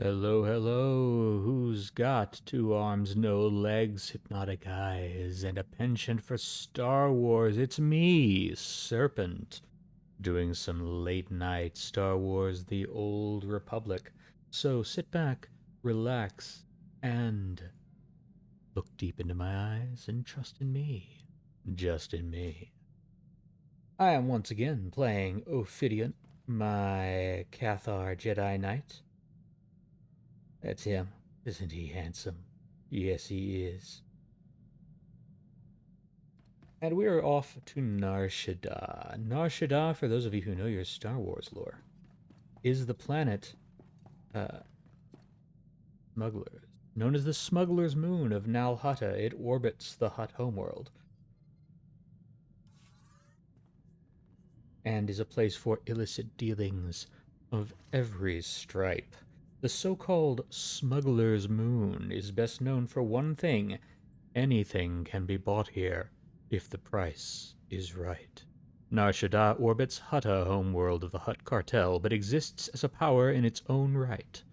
Hello, hello. Who's got 2 arms, no legs, hypnotic eyes, and a penchant for Star Wars? It's me, Serpent, doing some late night Star Wars The Old Republic. So sit back, relax, and look deep into my eyes and trust in me. Just in me. I am once again playing Ophidian, my Cathar Jedi Knight. That's him. Isn't he handsome? Yes, he is. And we are off to Nar Shaddaa. Nar Shaddaa, for those of you who know your Star Wars lore, is the planet uh, Smugglers. Known as the Smuggler's Moon of Nal Hutta, it orbits the Hutt homeworld and is a place for illicit dealings of every stripe. The so-called Smuggler's Moon is best known for one thing: anything can be bought here if the price is right. Nar Shaddaa orbits Hutta, homeworld of the Hutt cartel, but exists as a power in its own right.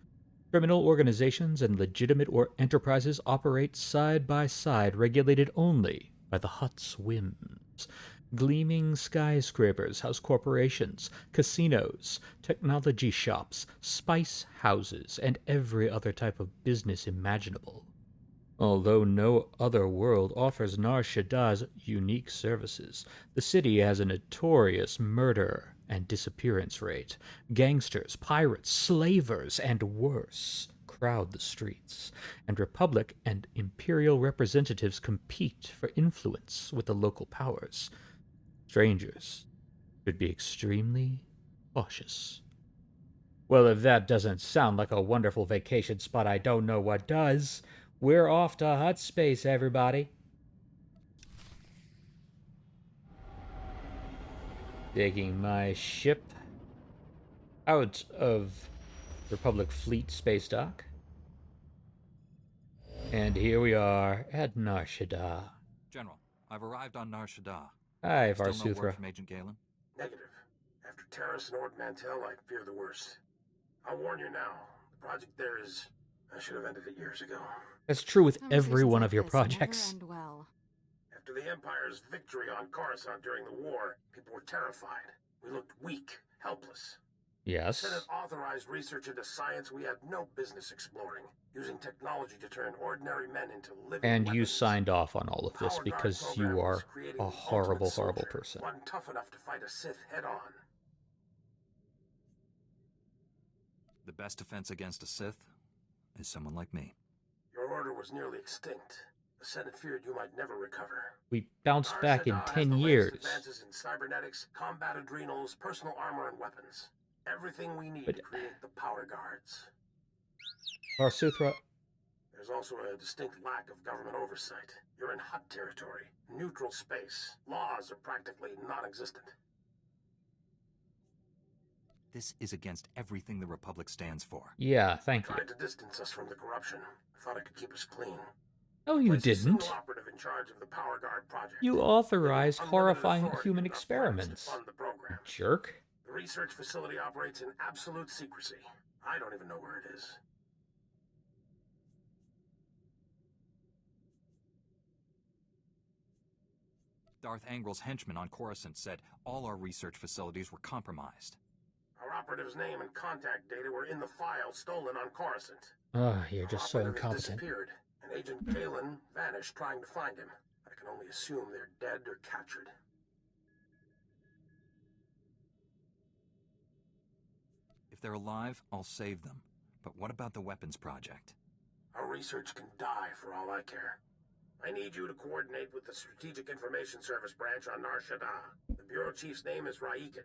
Criminal organizations and legitimate enterprises operate side by side, regulated only by the Hutt's whims. Gleaming skyscrapers house corporations, casinos, technology shops, spice houses, and every other type of business imaginable. Although no other world offers Nar Shaddaa's unique services, the city has a notorious murder and disappearance rate. Gangsters, pirates, slavers, and worse crowd the streets, and Republic and Imperial representatives compete for influence with the local powers. Strangers should be extremely cautious. Well, if that doesn't sound like a wonderful vacation spot, I don't know what does. We're off to Hutt space, everybody. Taking my ship out of Republic Fleet Space Dock. And here we are at Nar Shaddaa. General, I've arrived on Nar Shaddaa. Hi, Still no Varsuthra. word from Agent Galen? Negative. After Terrace and Ord Mantell, I fear the worst. I'll warn you now. The project there is... I should have ended it years ago. That's true with every one of your projects. Well. After the Empire's victory on Coruscant during the war, people were terrified. We looked weak, helpless. The Yes. Senate authorized research into science we had no business exploring, using technology to turn ordinary men into living And you weapons. signed off on all of this Power Guard because program you was are creating a the horrible, ultimate horrible soldier, person. one tough enough to fight a Sith head-on. The best defense against a Sith is someone like me. Your order was nearly extinct. The Senate feared you might never recover. We bounced Nar back in Shaddaa has 10 the latest years. advances in cybernetics, combat adrenals, personal armor, and weapons. Everything we need But- to create the Power Guards. Varsuthra, There's also a distinct lack of government oversight. You're in Hutt territory, neutral space. Laws are practically non-existent. This is against everything the Republic stands for. yeah, thank you. Tried to distance us from the corruption. I thought I could keep us clean. No, you Placed a single didn't. operative in charge of the Power Guard project. You Given authorized unlimited horrifying authority human and enough funds to experiments. fund the program. Jerk. The research facility operates in absolute secrecy. I don't even know where it is. Darth Angrel's henchmen on Coruscant said all our research facilities were compromised. Our operative's name and contact data were in the file stolen on Coruscant. Ugh, you're Our just so operative has incompetent. disappeared, and Agent Galen vanished trying to find him. I can only assume they're dead or captured. If they're alive, I'll save them. But what about the weapons project? Our research can die for all I care. I need you to coordinate with the Strategic Information Service branch on Nar Shaddaa. The bureau chief's name is Raiken.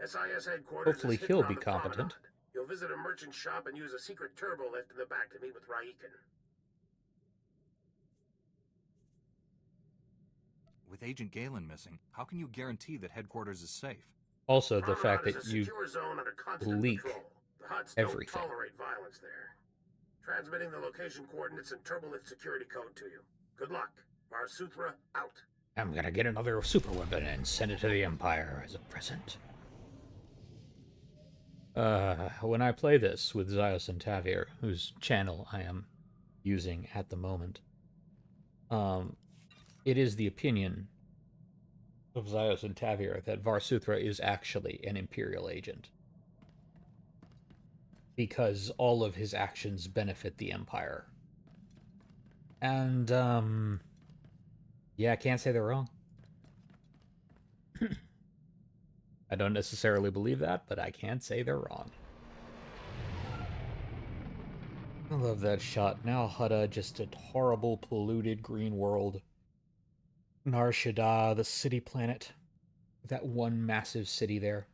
SIS headquarters Hopefully is hidden he'll on be the competent. promenade. You'll visit a merchant shop and use a secret turbo lift in the back to meet with Raiken. With Agent Galen missing, how can you guarantee that headquarters is safe? Also, the fact Promenade is that a you secure zone under constant leak patrol. The Hutts everything. don't tolerate violence there. Transmitting the location coordinates and turbolift security code to you. Good luck. Varsuthra out. I'm gonna get another super weapon and send it to the Empire as a present. When I play this with Zios and Tavir, whose channel I am using at the moment, um, it is the opinion of Zios and Tavir that Varsuthra is actually an Imperial agent. Because all of his actions benefit the Empire. And, yeah, I can't say they're wrong. I don't necessarily believe that, but I can't say they're wrong. I love that shot. Now Hutta, just a horrible, polluted green world. Nar Shaddaa, the city planet. That one massive city there.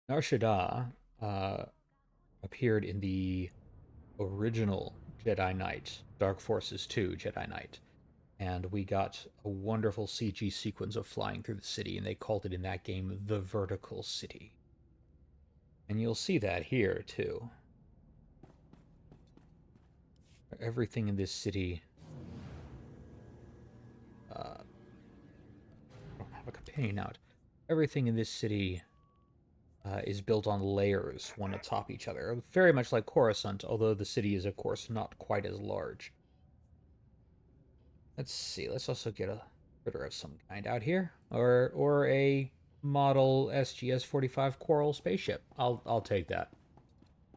Nar Shaddaa appeared in the original Jedi Knight, Dark Forces 2 Jedi Knight. And we got a wonderful CG sequence of flying through the city, and they called it in that game the Vertical City. And you'll see that here, too. Everything in this city... I don't have a companion out. Everything in this city is built on layers, one atop each other. Very much like Coruscant, although the city is, of course, not quite as large. Let's see, let's also get a critter of some kind out here. Or a model SGS-45 Coral spaceship. I'll take that.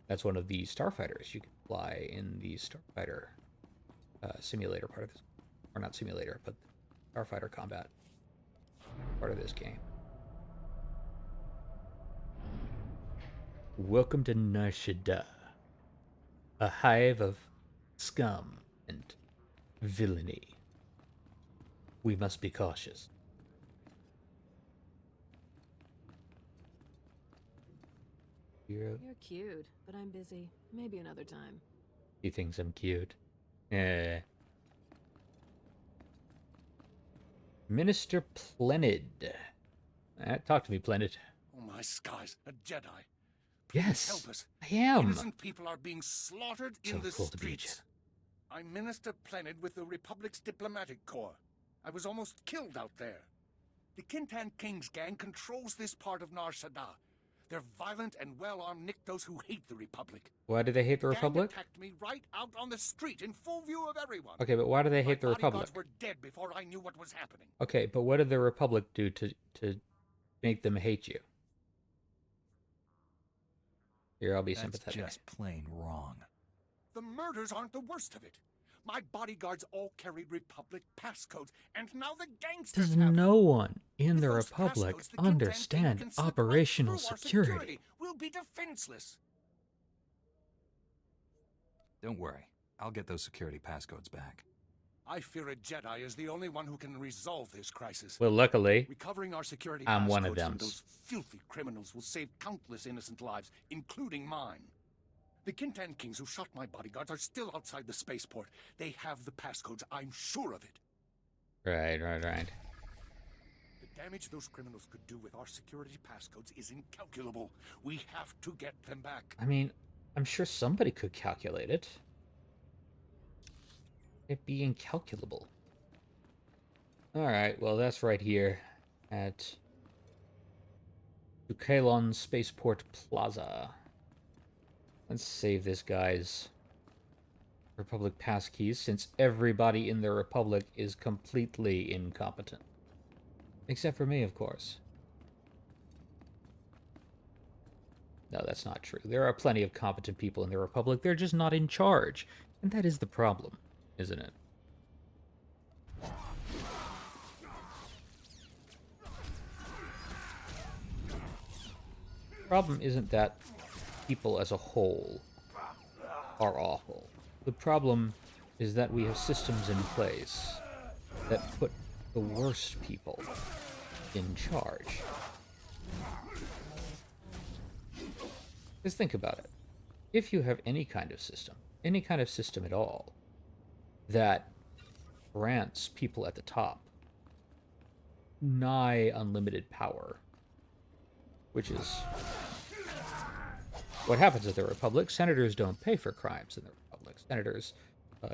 That's one of the starfighters you can fly in the starfighter simulator part of this. Or not simulator, but starfighter combat part of this game. Welcome to Nar Shaddaa, a hive of scum and villainy. We must be cautious. You're cute, but I'm busy. Maybe another time. He thinks I'm cute. Minister Plenid. Talk to me, Plenid. Oh my skies, a Jedi. Please Yes, help us. I am. Innocent people are being slaughtered So in the cool to be a streets. I'm Minister Plenid with the Republic's Diplomatic Corps. I was almost killed out there. The Kintan King's gang controls this part of Nar Shaddaa. They're violent and well-armed Niktos who hate the Republic. Why do they hate the Republic? Gang attacked me right out on the street in full view of everyone. Okay, but why do they hate the My Republic? bodyguards were dead before I knew what was happening. Okay, but what did the Republic do to make them hate you? Here, I'll be That's sympathetic. just plain wrong. The murders aren't the worst of it. My bodyguards all carried Republic passcodes, and now the gangsters Does have them. no one in With the those Republic passcodes, the Kintan understand King can slip operational right through our security? We'll be defenseless. Don't worry. I'll get those security passcodes back. I fear a Jedi is the only one who can resolve this crisis. Well, luckily, Recovering our security I'm passcodes one of them. from those filthy criminals will save countless innocent lives, including mine. The Kintan Kings who shot my bodyguards are still outside the spaceport. They have the passcodes, I'm sure of it. right. The damage those criminals could do with our security passcodes is incalculable. We have to get them back. I mean, I'm sure somebody could calculate it. It'd be incalculable. Alright, well, that's right here at Dukalon Spaceport Plaza. Let's save this guy's Republic passkeys, since everybody in the Republic is completely incompetent. Except for me, of course. No, that's not true. There are plenty of competent people in the Republic. They're just not in charge. And that is the problem, isn't it? The problem isn't that people as a whole are awful. The problem is that we have systems in place that put the worst people in charge. Just think about it. If you have any kind of system at all, that grants people at the top nigh unlimited power, which is what happens at the Republic. Senators don't pay for crimes in the Republic. Senators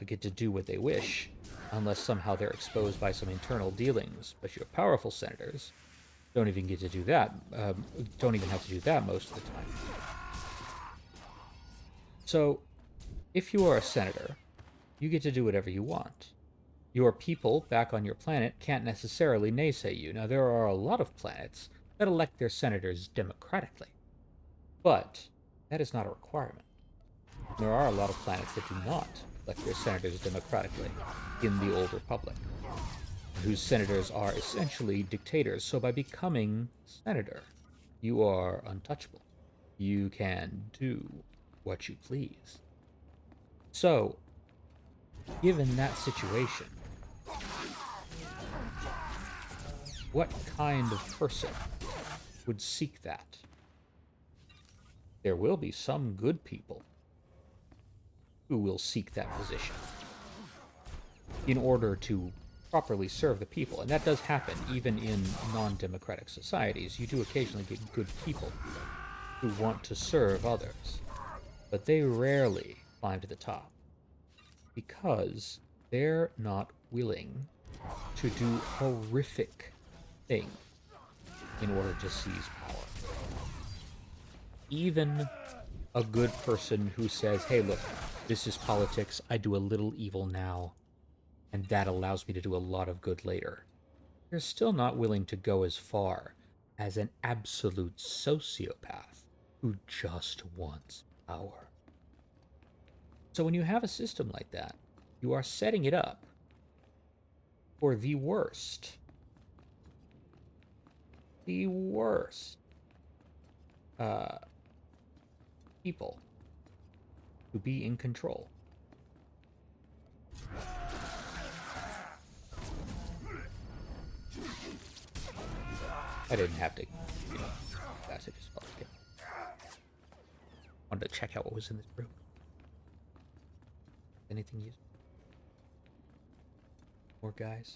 get to do what they wish, unless somehow they're exposed by some internal dealings. But you have powerful senators don't even get to do that. Don't even have to do that most of the time. So, if you are a senator, you get to do whatever you want. Your people back on your planet can't necessarily naysay you. Now, there are a lot of planets that elect their senators democratically, but that is not a requirement. There are a lot of planets that do not elect their senators democratically in the Old Republic, whose senators are essentially dictators. So by becoming senator, you are untouchable. You can do what you please. So, given that situation, what kind of person would seek that? There will be some good people who will seek that position in order to properly serve the people. And that does happen even in non-democratic societies. You do occasionally get good people who want to serve others, but they rarely climb to the top because they're not willing to do horrific things in order to seize power. Even a good person who says, hey, look, this is politics, I do a little evil now, and that allows me to do a lot of good later. They're still not willing to go as far as an absolute sociopath who just wants power. So when you have a system like that, you are setting it up for the worst. The worst people to be in control. I didn't have to, that's it, just felt like it. Wanted to check out what was in this room. Anything useful? More guys?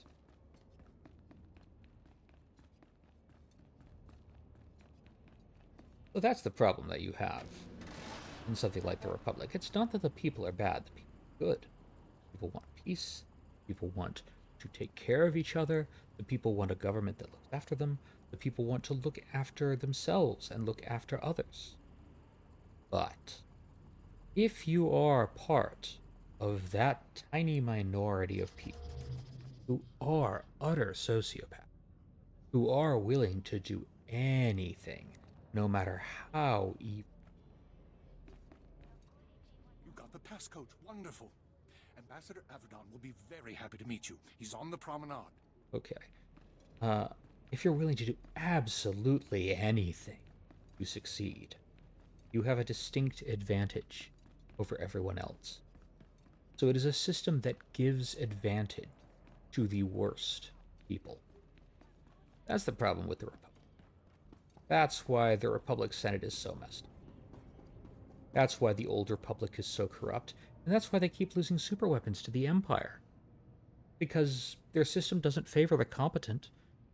So that's the problem that you have in something like the Republic. It's not that the people are bad, the people are good. People want peace, people want to take care of each other, the people want a government that looks after them, the people want to look after themselves and look after others. But if you are part of that tiny minority of people who are utter sociopaths, who are willing to do anything, no matter how evil. You got the passcode. Wonderful. Ambassador Avedon will be very happy to meet you. He's on the promenade. Okay. If you're willing to do absolutely anything to succeed, you have a distinct advantage over everyone else. So it is a system that gives advantage to the worst people. That's the problem with the Republic. That's why the Republic Senate is so messed up. That's why the Old Republic is so corrupt, and that's why they keep losing superweapons to the Empire. Because their system doesn't favor the competent,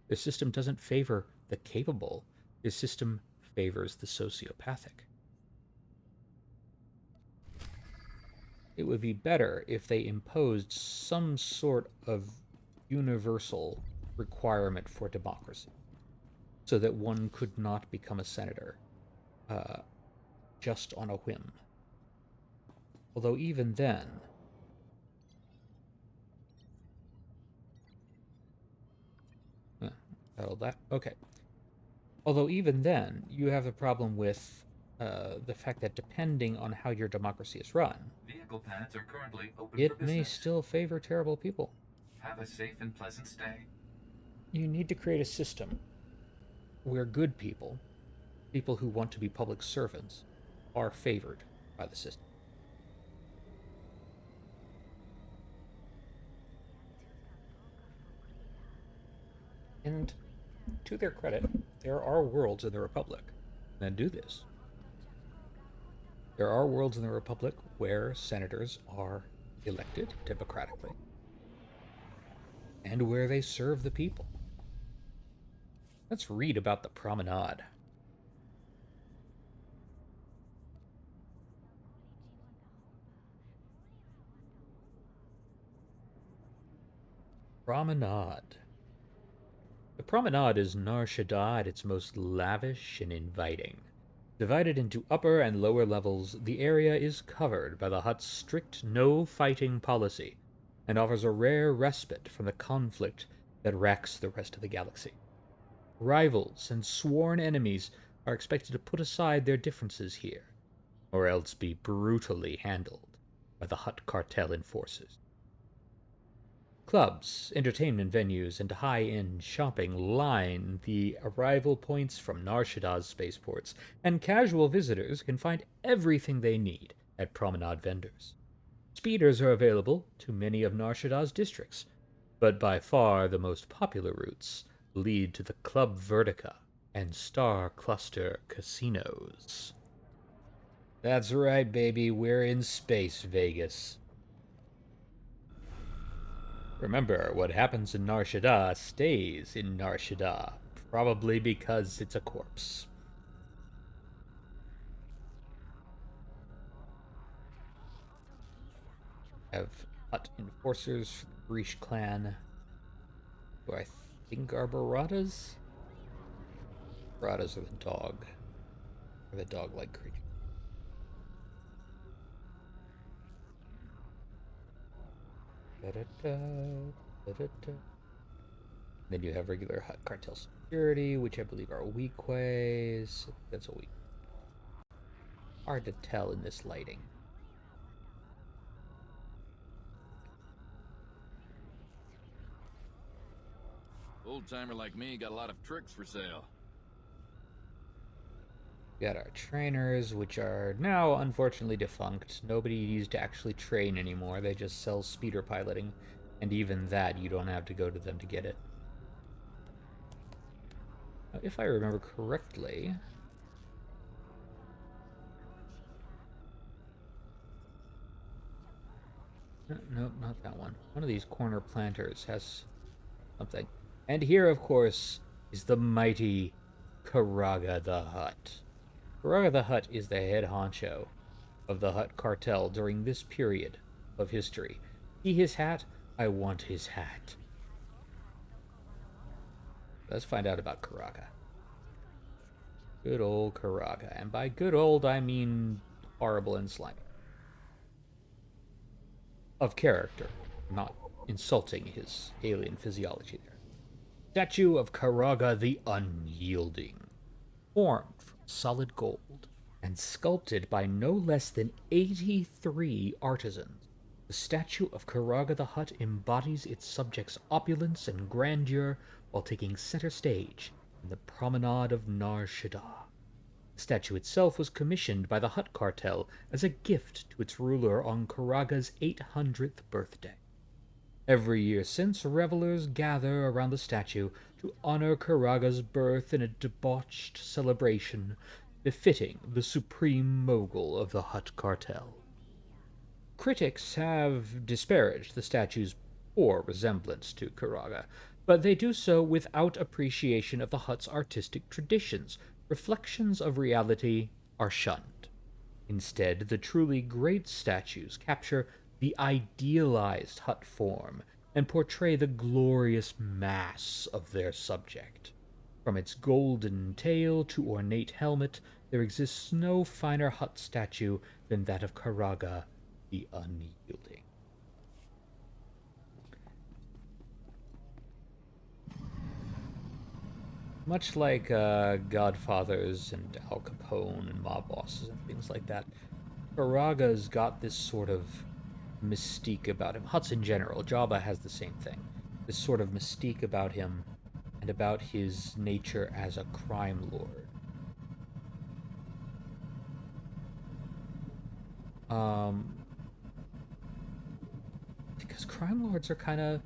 their system doesn't favor the capable, their system favors the sociopathic. It would be better if they imposed some sort of universal requirement for democracy, so that one could not become a senator just on a whim. Although even then, that okay. Although even then, you have a problem with the fact that depending on how your democracy is run, Vehicle paths are currently open for it business. may still favor terrible people. Have a safe and pleasant stay. You need to create a system where good people, people who want to be public servants, are favored by the system. And to their credit, there are worlds in the Republic that do this. There are worlds in the Republic where senators are elected democratically and where they serve the people. Let's read about the promenade. Promenade. The promenade is Nar Shaddaa at its most lavish and inviting. Divided into upper and lower levels, the area is covered by the Hutt's strict no-fighting policy and offers a rare respite from the conflict that wrecks the rest of the galaxy. Rivals and sworn enemies are expected to put aside their differences here, or else be brutally handled by the Hutt cartel enforcers. Clubs, entertainment venues, and high-end shopping line the arrival points from Nar Shaddaa's spaceports, and casual visitors can find everything they need at promenade vendors. Speeders are available to many of Nar Shaddaa's districts, but by far the most popular routes lead to the Club Vertica and Star Cluster casinos. That's right, baby, we're in space, Vegas. Remember, what happens in Nar Shaddaa stays in Nar Shaddaa, probably because it's a corpse. Have Hutt enforcers for the Breach clan, who I think are Baratas? Baratas are the dog, or the dog-like creature. Then you have regular Hutt cartel security, which I believe are weak ways. That's a weak. Hard to tell in this lighting. Old-timer like me got a lot of tricks for sale. We got our trainers, which are now unfortunately defunct. Nobody used to actually train anymore. They just sell speeder piloting. And even that, you don't have to go to them to get it. Now, if I remember correctly... No, not that one. One of these corner planters has something. And here, of course, is the mighty Karaga the Hutt. Karaga the Hutt is the head honcho of the Hutt cartel during this period of history. See his hat? I want his hat. Let's find out about Karaga. Good old Karaga. And by good old, I mean horrible and slimy. Of character, not insulting his alien physiology there. Statue of Karaga the Unyielding. Formed from solid gold and sculpted by no less than 83 artisans, the statue of Karaga the Hutt embodies its subjects' opulence and grandeur while taking center stage in the promenade of Nar Shaddaa. The statue itself was commissioned by the Hutt cartel as a gift to its ruler on Karaga's 800th birthday. Every year since, revelers gather around the statue to honor Karaga's birth in a debauched celebration befitting the supreme mogul of the Hutt cartel. Critics have disparaged the statue's poor resemblance to Karaga, but they do so without appreciation of the Hutt's artistic traditions. Reflections of reality are shunned. Instead, the truly great statues capture the idealized Hutt form and portray the glorious mass of their subject. From its golden tail to ornate helmet, there exists no finer Hutt statue than that of Karaga the Unyielding. Much like Godfathers and Al Capone and mob bosses and things like that, Karaga's got this sort of mystique about him. Hutts in general. Jabba has the same thing. This sort of mystique about him and about his nature as a crime lord. Because crime lords are kind of,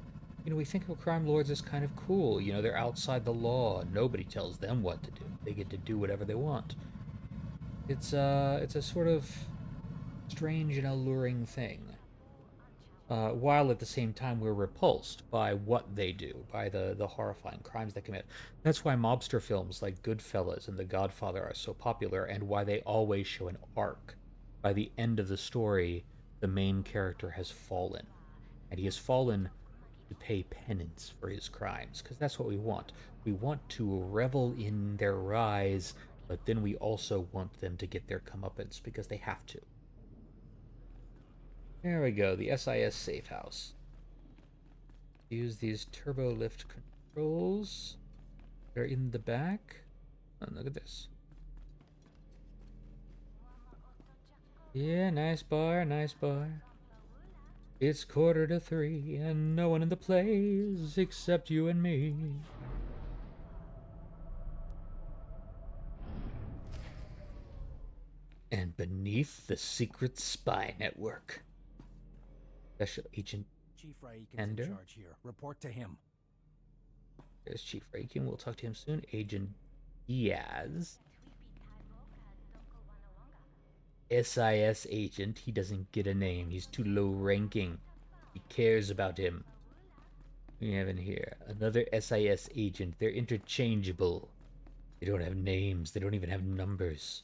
we think of crime lords as kind of cool. They're outside the law. Nobody tells them what to do. They get to do whatever they want. It's a sort of strange and alluring thing. While at the same time we're repulsed by what they do, by the horrifying crimes they commit. That's why mobster films like Goodfellas and The Godfather are so popular, and why they always show an arc. By the end of the story, the main character has fallen. And he has fallen to pay penance for his crimes, because that's what we want. We want to revel in their rise, but then we also want them to get their comeuppance because they have to. There we go, the SIS safe house. Use these turbo lift controls. They're in the back. Oh, look at this. Yeah, nice bar, nice bar. It's 2:45 and no one in the place except you and me. And beneath the secret spy network. Special Agent Chief Raikin's Ender. in charge here. Report to him. There's Chief Raikin. We'll talk to him soon. Agent Diaz. SIS agent. He doesn't get a name. He's too low ranking. He cares about him. We have in here another SIS agent. They're interchangeable. They don't have names. They don't even have numbers.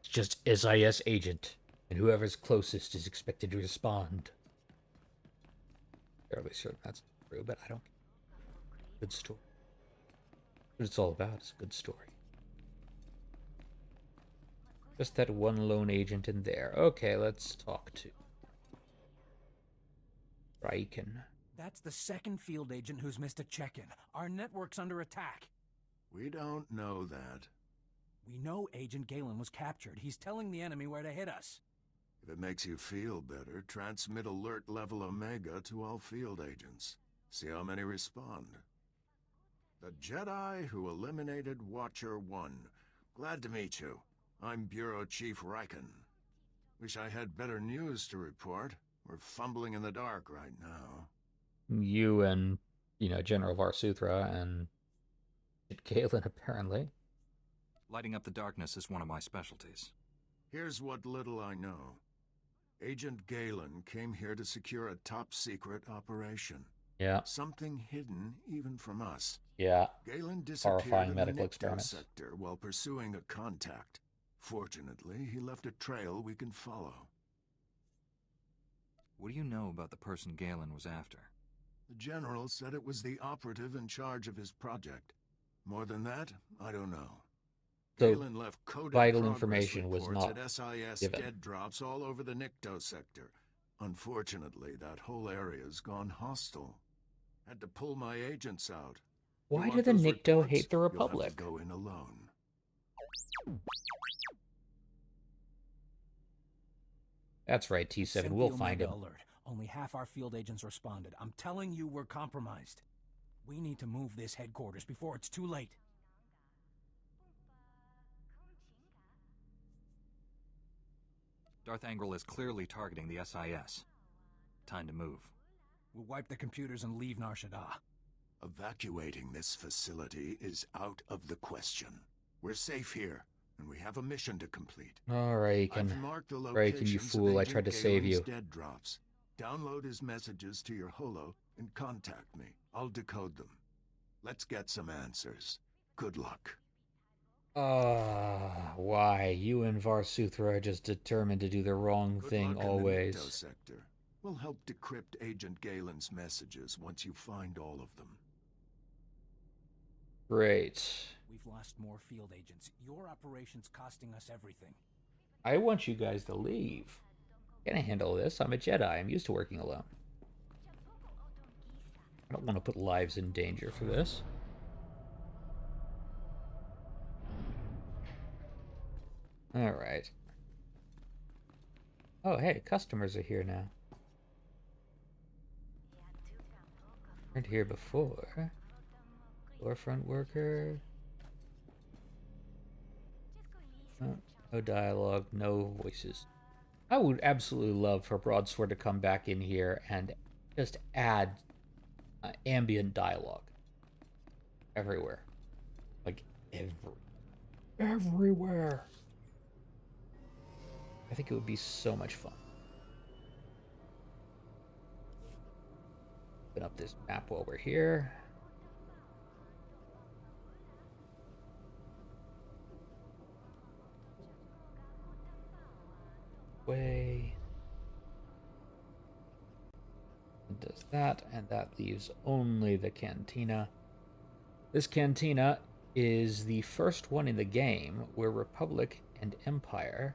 It's just SIS agent. And whoever's closest is expected to respond. Fairly certain that's true, but I don't. Good story. What it's all about is a good story. Just that one lone agent in there. Okay, let's talk to Raikin. That's the second field agent who's missed a check-in. Our network's under attack. We don't know that. We know Agent Galen was captured. He's telling the enemy where to hit us. If it makes you feel better, transmit alert level Omega to all field agents. See how many respond. The Jedi who eliminated Watcher 1. Glad to meet you. I'm Bureau Chief Raikin. Wish I had better news to report. We're fumbling in the dark right now. You and, General Varsuthra and Galen, apparently. Lighting up the darkness is one of my specialties. Here's what little I know. Agent Galen came here to secure a top-secret operation. Yeah. Something hidden even from us. Yeah. Galen disappeared Horrifying in medical the Nikto experiments. sector while pursuing a contact. Fortunately, he left a trail we can follow. What do you know about the person Galen was after? The General said it was the operative in charge of his project. More than that, I don't know. So, Galen left coded vital progress information was reports not at SIS given. dead drops all over the Nikto sector. Unfortunately, that whole area's gone hostile. Had to pull my agents out. Why You do want the those Nikto reports? hate the You'll have to Republic? go in alone. That's right, T7. Send We'll the find Omega him. alert. Only half our field agents responded. I'm telling you, we're compromised. We need to move this headquarters before it's too late. Darth Angral is clearly targeting the SIS. Time to move. We'll wipe the computers and leave Nar Shaddaa. Evacuating this facility is out of the question. We're safe here, and we have a mission to complete. All right, I've marked the Raikin, you locations of fool. I Agent tried to save Galen's you. dead drops. Download his messages to your holo and contact me. I'll decode them. Let's get some answers. Good luck. Why? You and Varsuthra are just determined to do the wrong Good thing luck in always. the Nikto sector. We'll help decrypt Agent Galen's messages once you find all of them. Great. We've lost more field agents. Your operation's costing us everything. I want you guys to leave. Can I handle this? I'm a Jedi. I'm used to working alone. I don't want to put lives in danger for this. Alright. Oh, hey, customers are here now. Weren't here before. Storefront worker. Oh, no dialogue, no voices. I would absolutely love for Broadsword to come back in here and just add ambient dialogue. Everywhere. Like, everywhere. I think it would be so much fun. Open up this map while we're here. Way. It does that, and that leaves only the cantina. This cantina is the first one in the game where Republic and Empire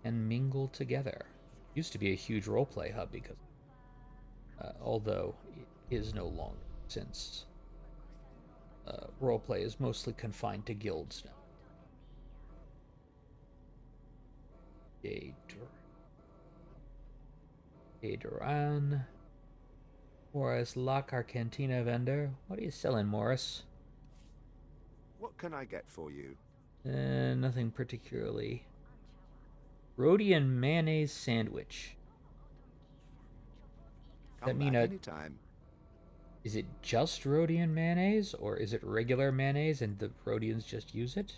can mingle together. It used to be a huge roleplay hub because, although it is no longer, since roleplay is mostly confined to guilds now. Duran. Morris Locke, our cantina vendor. What are you selling, Morris? What can I get for you? Nothing particularly. Rhodian mayonnaise sandwich. Come mean back anytime. Is it just Rhodian mayonnaise, or is it regular mayonnaise and the Rhodians just use it?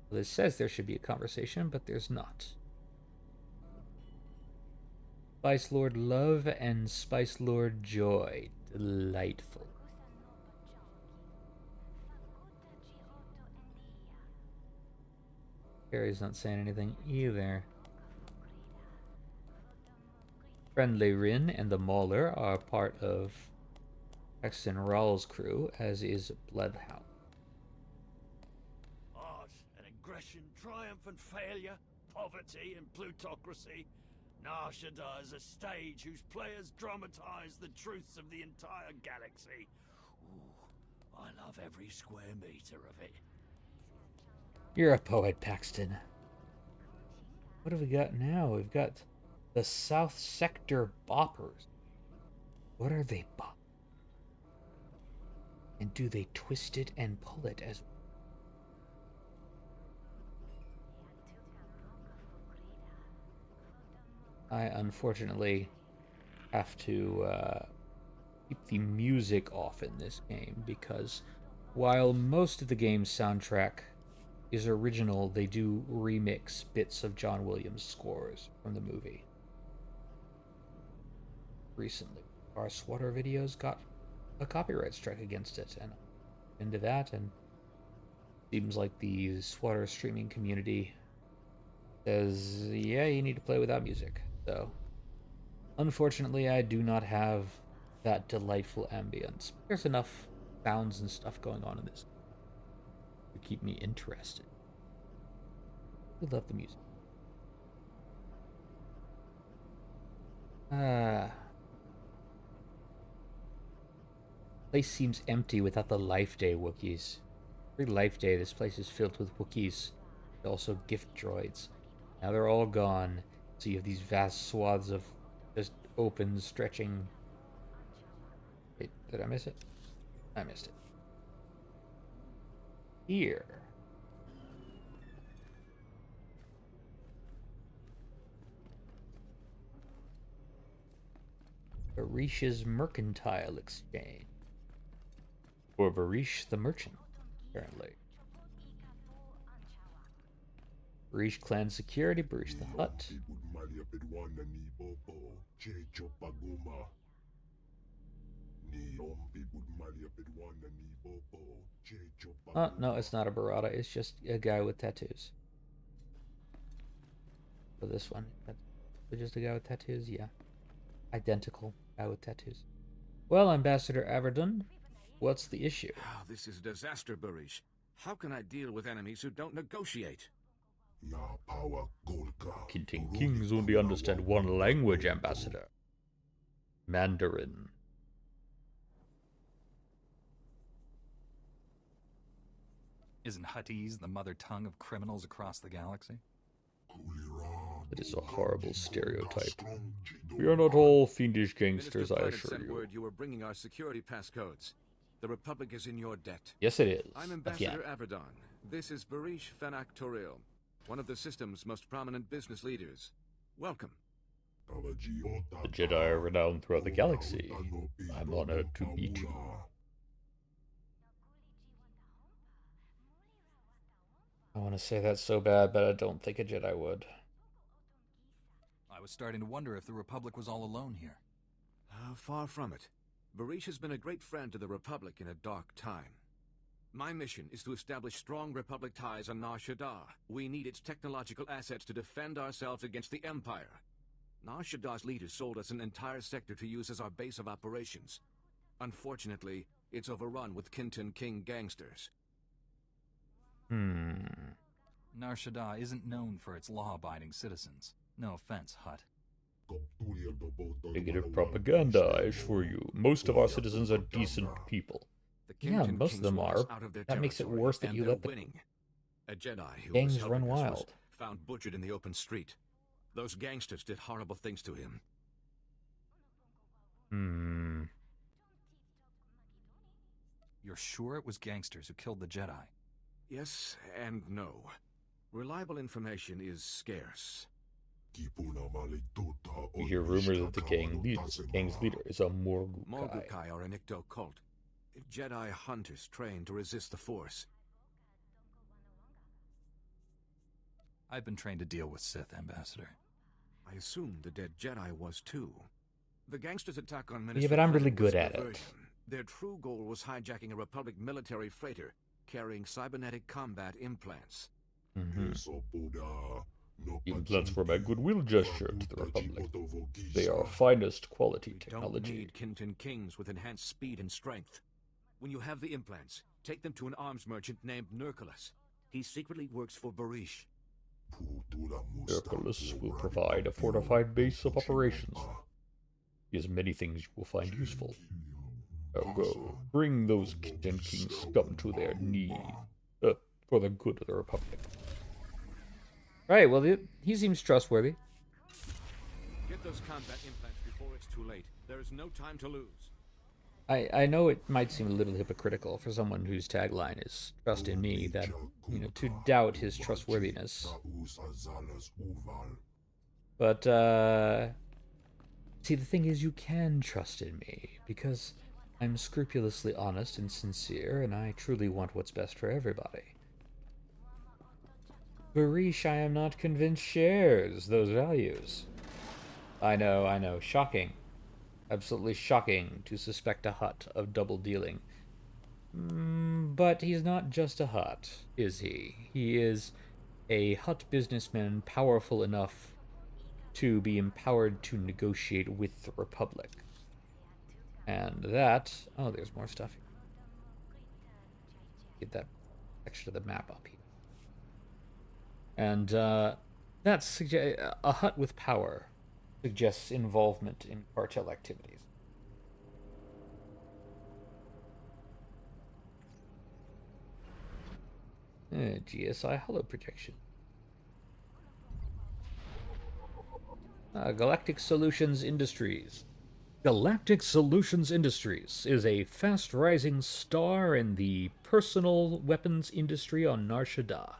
Well, it says there should be a conversation, but there's not. Spice Lord Love and Spice Lord Joy. Delightful. Carrie's not saying anything either. Friendly Rin and the Mauler are part of Paxton Rawls' crew, as is Bloodhound. Art and aggression, triumph and failure, poverty and plutocracy. Nar Shaddaa is a stage whose players dramatize the truths of the entire galaxy. Ooh, I love every square meter of it. You're a poet, Paxton. What have we got now? We've got the South Sector Boppers. What are they bop? And do they twist it and pull it as I unfortunately have to keep the music off in this game because while most of the game's soundtrack is original, they do remix bits of John Williams' scores from the movie. Recently, our Swatter videos got a copyright strike against it, and I'm into that, and seems like the Swatter streaming community says, yeah, you need to play without music. So, unfortunately, I do not have that delightful ambience. There's enough sounds and stuff going on in this to keep me interested. I love the music. Place seems empty without the Life Day Wookiees. Every Life Day, this place is filled with Wookiees, and also gift droids. Now they're all gone, so you have these vast swaths of just open, stretching... Wait, did I miss it? I missed it. Here. Varish's Mercantile Exchange. Or Varish the Merchant, apparently. Varish Clan Security, Varish the Hut. Oh, no, it's not a Barada, it's just a guy with tattoos. For this one, that's just a guy with tattoos, yeah. Identical guy with tattoos. Well, Ambassador Averdun, what's the issue? Oh, this is a disaster, Barish. How can I deal with enemies who don't negotiate? Kinting Kings only understand one language, Ambassador. Mandarin. Isn't Huttese the mother tongue of criminals across the galaxy? It is a horrible stereotype. We are not all fiendish gangsters, I assure you. Word you were bringing our security passcodes. The Republic is in your debt. Yes, it is. I'm Ambassador Averdon. This is Barish Fanak Toril, one of the system's most prominent business leaders. Welcome. The Jedi are renowned throughout the galaxy. I'm honored to meet you. I want to say that so bad, but I don't think a Jedi would. I was starting to wonder if the Republic was all alone here. Far from it. Barish has been a great friend to the Republic in a dark time. My mission is to establish strong Republic ties on Nar Shaddaa. We need its technological assets to defend ourselves against the Empire. Nar Shaddaa's leaders sold us an entire sector to use as our base of operations. Unfortunately, it's overrun with Kintan King gangsters. Nar Shaddaa isn't known for its law-abiding citizens. No offense, Hutt. Negative propaganda, I assure you. Most of our citizens are decent people. Yeah, most of them are. That makes it worse that you let the A Jedi who was gangs run helping us was wild. found butchered in the open street. Those gangsters did horrible things to him. You're sure it was gangsters who killed the Jedi? Yes and no. Reliable information is scarce. We hear rumors that the gang's leader is a Morgukai. Morgukai are an Icto cult. Jedi hunters trained to resist the Force. I've been trained to deal with Sith, Ambassador. I assumed the dead Jedi was too. The gangsters' attack on Minister Yeah, but I'm really Planet was good at it. diversion. Their true goal was hijacking a Republic military freighter carrying cybernetic combat implants. Implants were my goodwill gesture to the Republic. They are finest quality technology. Don't need Kintan Kings with enhanced speed and strength. When you have the implants, take them to an arms merchant named Nurculus. He secretly works for Barish. Nurculus will provide a fortified base of operations. He has many things you will find useful. Now go, bring those Kintan King scum to their knees, for the good of the Republic. Right, well, he seems trustworthy. Get those combat implants before it's too late. There is no time to lose. I know it might seem a little hypocritical for someone whose tagline is "Trust in me," that, to doubt his trustworthiness. But, see, the thing is, you can trust in me, because I'm scrupulously honest and sincere, and I truly want what's best for everybody. Barish, I am not convinced, shares those values. I know, shocking. Absolutely shocking to suspect a Hutt of double dealing. But he's not just a Hutt, is he? He is a Hutt businessman powerful enough to be empowered to negotiate with the Republic. And that... Oh, there's more stuff here. Get that section of the map up here. And that's a Hutt with power suggests involvement in cartel activities. GSI holo projection. Galactic Solutions Industries. Galactic Solutions Industries is a fast-rising star in the personal weapons industry on Nar Shaddaa.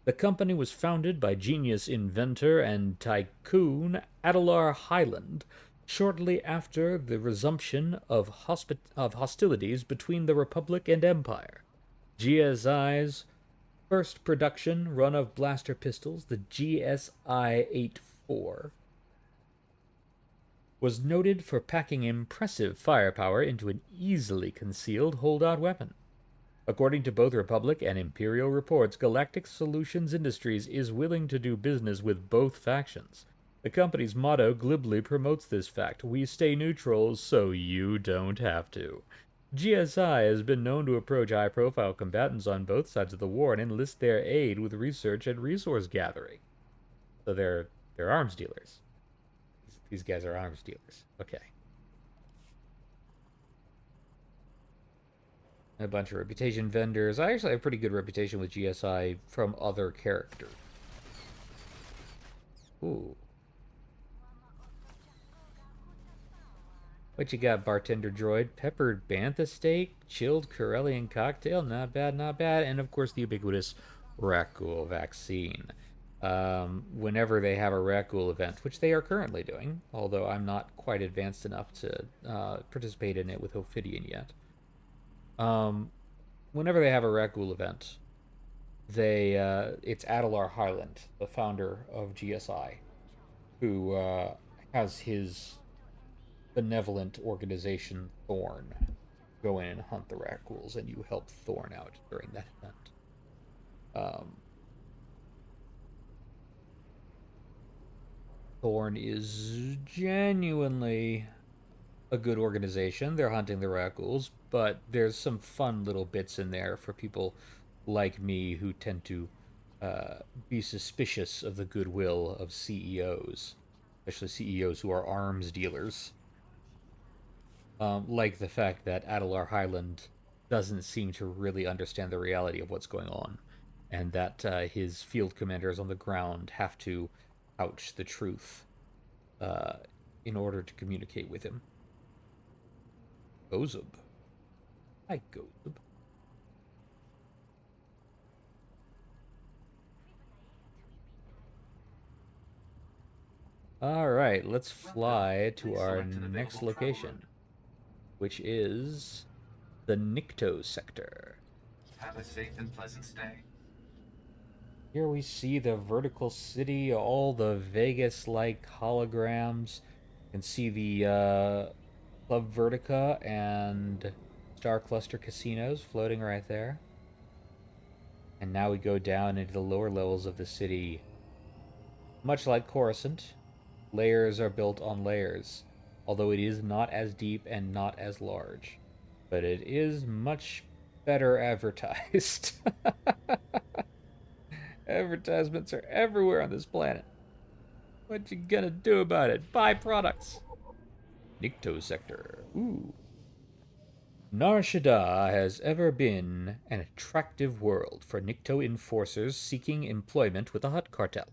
The company was founded by genius inventor and tycoon Adelar Highland shortly after the resumption of hostilities between the Republic and Empire. GSI's first production run of blaster pistols, the GSI-84, was noted for packing impressive firepower into an easily concealed holdout weapon. According to both Republic and Imperial reports, Galactic Solutions Industries is willing to do business with both factions. The company's motto glibly promotes this fact: "We stay neutral so you don't have to." GSI has been known to approach high-profile combatants on both sides of the war and enlist their aid with research and resource gathering. So they're arms dealers. These guys are arms dealers. Okay. A bunch of reputation vendors. I actually have a pretty good reputation with GSI from other characters. Ooh. What you got, bartender droid? Peppered bantha steak, chilled Corellian cocktail, not bad, not bad. And of course the ubiquitous Rakghoul vaccine. Whenever they have a Rakghoul event, which they are currently doing, although I'm not quite advanced enough to participate in it with Ophidian yet. Whenever they have a Rakghoul event, it's Adelar Highland, the founder of GSI, who has his benevolent organization Thorn go in and hunt the Rakghouls, and you help Thorn out during that event. Thorn is genuinely a good organization. They're hunting the Raggles, but there's some fun little bits in there for people like me who tend to be suspicious of the goodwill of CEOs, especially CEOs who are arms dealers. Like the fact that Adelar Highland doesn't seem to really understand the reality of what's going on, and that his field commanders on the ground have to couch the truth uh, in order to communicate with him. Gozub. Hi, Gozub. Alright, let's fly to our next location, which is the Nikto sector. Have a safe and pleasant stay. Here we see the vertical city, all the Vegas-like holograms. You can see the Club Vertica and Star Cluster casinos floating right there. And now we go down into the lower levels of the city. Much like Coruscant, layers are built on layers, although it is not as deep and not as large. But it is much better advertised. Advertisements are everywhere on this planet. What you gonna do about it? Buy products. Nikto sector. Ooh. Nar Shaddaa has ever been an attractive world for Nikto enforcers seeking employment with the Hutt cartel.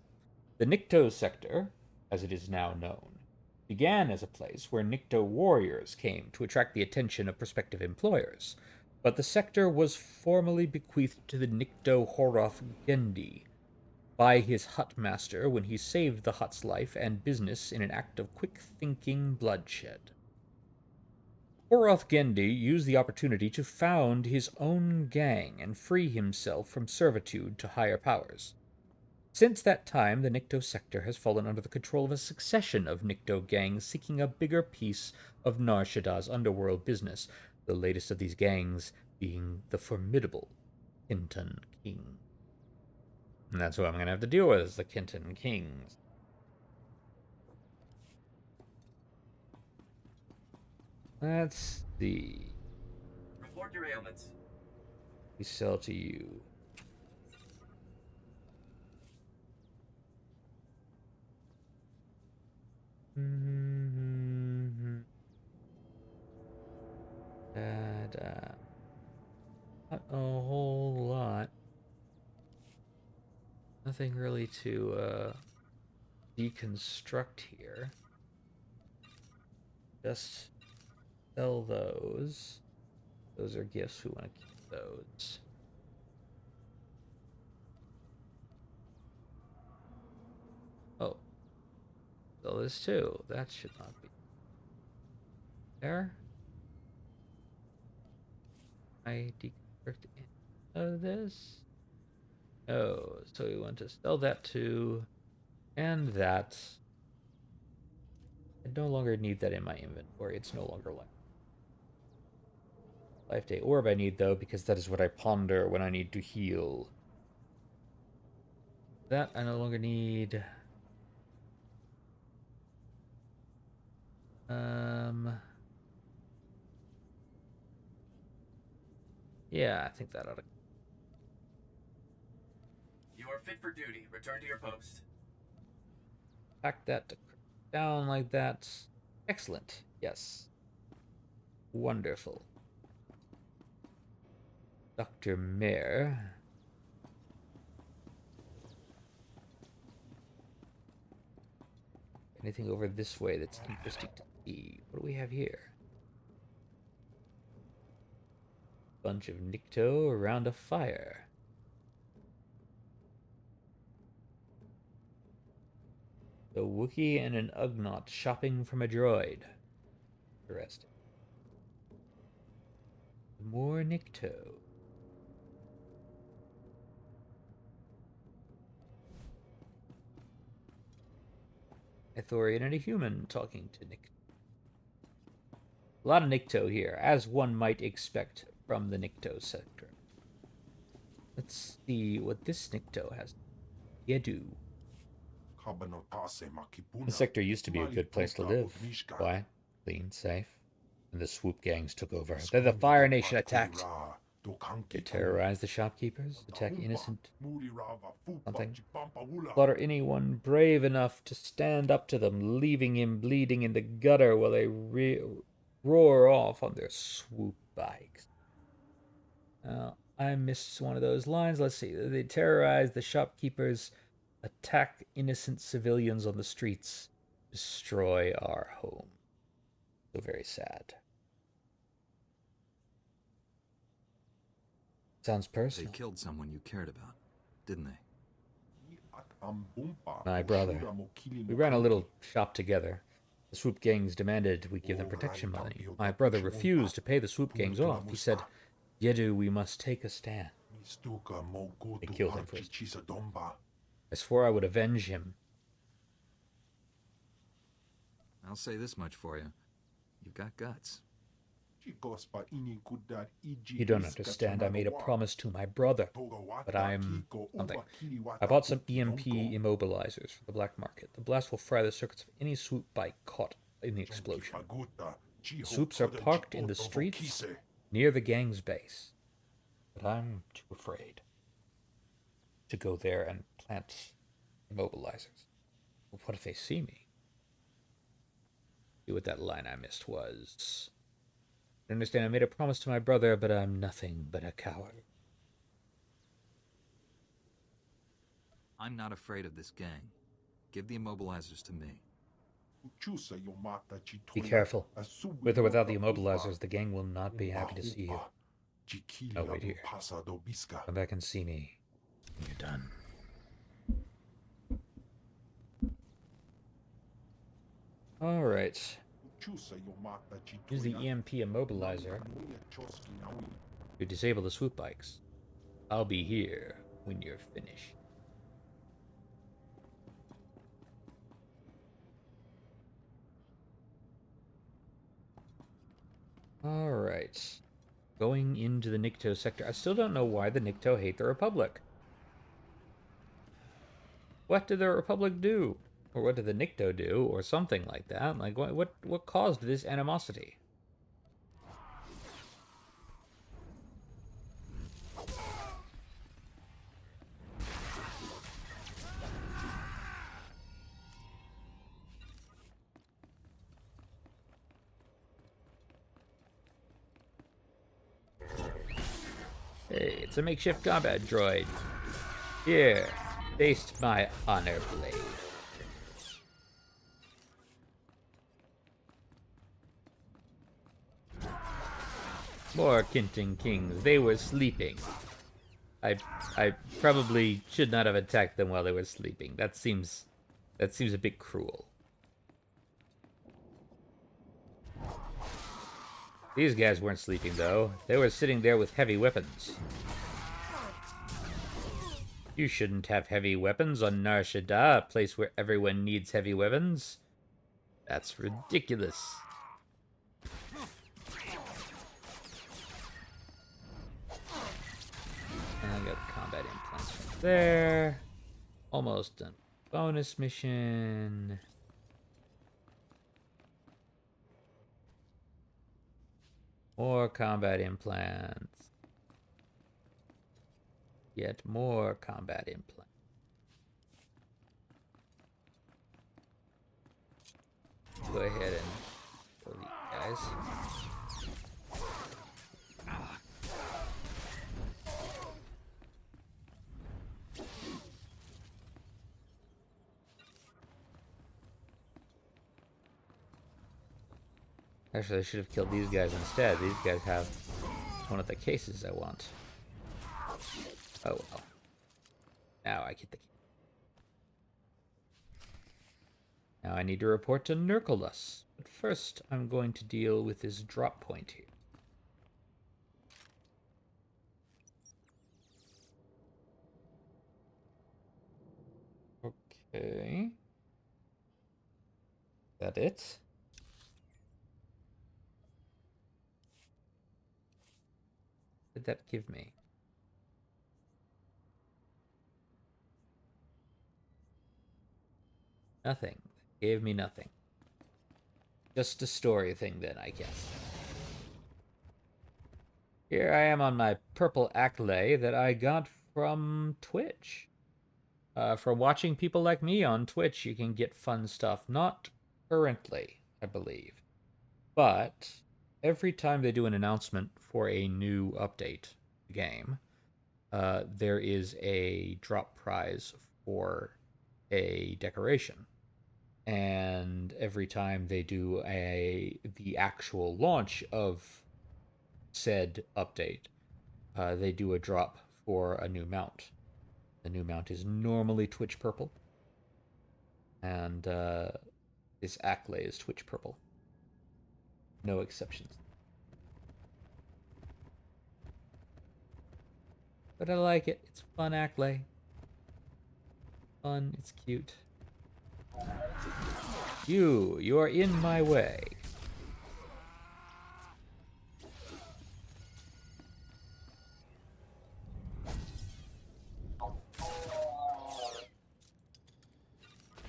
The Nikto sector, as it is now known, began as a place where Nikto warriors came to attract the attention of prospective employers, but the sector was formally bequeathed to the Nikto Horoth Gendi by his Hutt master when he saved the Hutt's life and business in an act of quick-thinking bloodshed. Horoth Gendi used the opportunity to found his own gang and free himself from servitude to higher powers. Since that time, the Nikto sector has fallen under the control of a succession of Nikto gangs seeking a bigger piece of Nar Shaddaa's underworld business, the latest of these gangs being the formidable Kintan King. And that's who I'm going to have to deal with, is the Kintan Kings. Let's see. Report your ailments. We sell to you. Not a whole lot. Nothing really to deconstruct here. Just sell those. Those are gifts. We want to keep those. Oh. Sell this too. That should not be there. I deconstruct any of this. Oh, so we want to sell that too. And that. I no longer need that in my inventory. It's no longer Life Day Orb I need, though, because that is what I ponder when I need to heal. That I no longer need. Yeah, I think that ought to. You are fit for duty. Return to your post. Pack that down like that. Excellent. Yes. Wonderful. Dr. Mare. Anything over this way that's interesting to see? What do we have here? Bunch of Nikto around a fire. A Wookiee and an Ugnaught shopping from a droid. Interesting. More Nikto. A Thorian and a human talking to Nikto. A lot of Nikto here, as one might expect from the Nikto sector. Let's see what this Nikto has. Yedu. The sector used to be a good place to live. Quiet, clean, safe. and the swoop gangs took over. Then the Fire Nation attacked. They terrorized the shopkeepers, attack innocent something, slaughter anyone brave enough to stand up to them, leaving him bleeding in the gutter while they roar off on their swoop bikes. I missed one of those lines. Let's see. They terrorize the shopkeepers, attack innocent civilians on the streets, destroy our home. So very sad. Sounds personal. They killed someone you cared about, didn't they? My brother. We ran a little shop together. The swoop gangs demanded we give them protection money. My brother refused to pay the swoop gangs off. He said, Yedu, we must take a stand. They killed him first. I swore I would avenge him. I'll say this much for you. You've got guts. You don't understand. I made a promise to my brother, but I'm something. I bought some EMP immobilizers for the black market. The blast will fry the circuits of any swoop bike caught in the explosion. The swoops are parked in the streets near the gang's base, but I'm too afraid to go there and plant immobilizers. What if they see me? See what that line I missed was. I understand I made a promise to my brother, but I'm nothing but a coward. I'm not afraid of this gang. Give the immobilizers to me. Be careful. With or without the immobilizers, the gang will not be happy to see you. Oh, wait here. Come back and see me when you're done. Alright. Use the EMP immobilizer to disable the swoop bikes. I'll be here when you're finished. Alright. Going into the Nikto sector. I still don't know why the Nikto hate the Republic. What did the Republic do? Or what did the Nikto do? Or something like that. Like, what caused this animosity? Hey, it's a makeshift combat droid. Here, taste my honor blade. More Kinton Kings. They were sleeping. I probably should not have attacked them while they were sleeping. That seems a bit cruel. These guys weren't sleeping, though. They were sitting there with heavy weapons. You shouldn't have heavy weapons on Nar Shaddaa, a place where everyone needs heavy weapons. That's ridiculous. And I got combat implants from there. Almost done. Bonus mission. More combat implants. Yet more combat implants. Go ahead and kill these guys. Actually, I should have killed these guys instead. These guys have one of the cases I want. Oh well. Now I get the key. Now I need to report to Nurkulus. But first, I'm going to deal with this drop point here. Okay. Is that it? What did that give me? Nothing. Gave me nothing. Just a story thing then, I guess. Here I am on my purple accolade that I got from Twitch. From watching people like me on Twitch, you can get fun stuff. Not currently, I believe. But every time they do an announcement for a new update game, there is a drop prize for a decoration. And every time they do the actual launch of said update, they do a drop for a new mount. The new mount is normally Twitch purple, and this Acklay is Twitch purple. No exceptions. But I like it. It's fun Acklay. Fun. It's cute. You are in my way.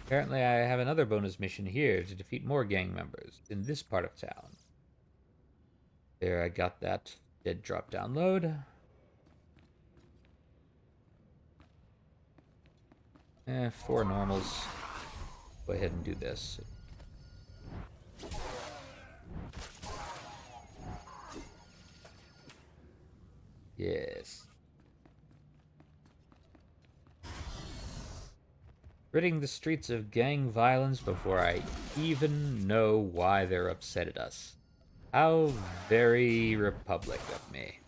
Apparently I have another bonus mission here to defeat more gang members in this part of town. There, I got that dead drop download. 4 normals. Go ahead and do this. Yes. Ridding the streets of gang violence before I even know why they're upset at us. How very Republic of me.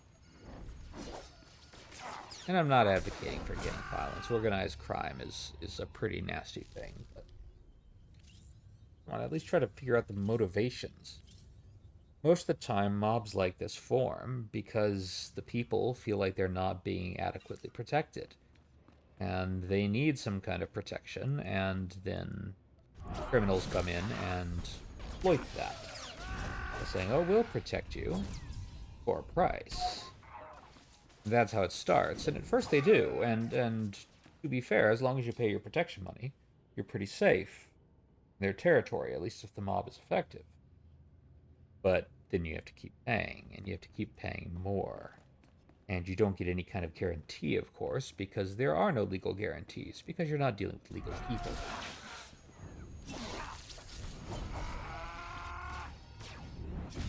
And I'm not advocating for gang violence. Organized crime is a pretty nasty thing. But come on, at least try to figure out the motivations. Most of the time, mobs like this form because the people feel like they're not being adequately protected. And they need some kind of protection, and then criminals come in and exploit that. By saying, oh, we'll protect you for a price. That's how it starts, and at first they do, and to be fair, as long as you pay your protection money, you're pretty safe in their territory, at least if the mob is effective. But then you have to keep paying, and you have to keep paying more. And you don't get any kind of guarantee, of course, because there are no legal guarantees, because you're not dealing with legal people.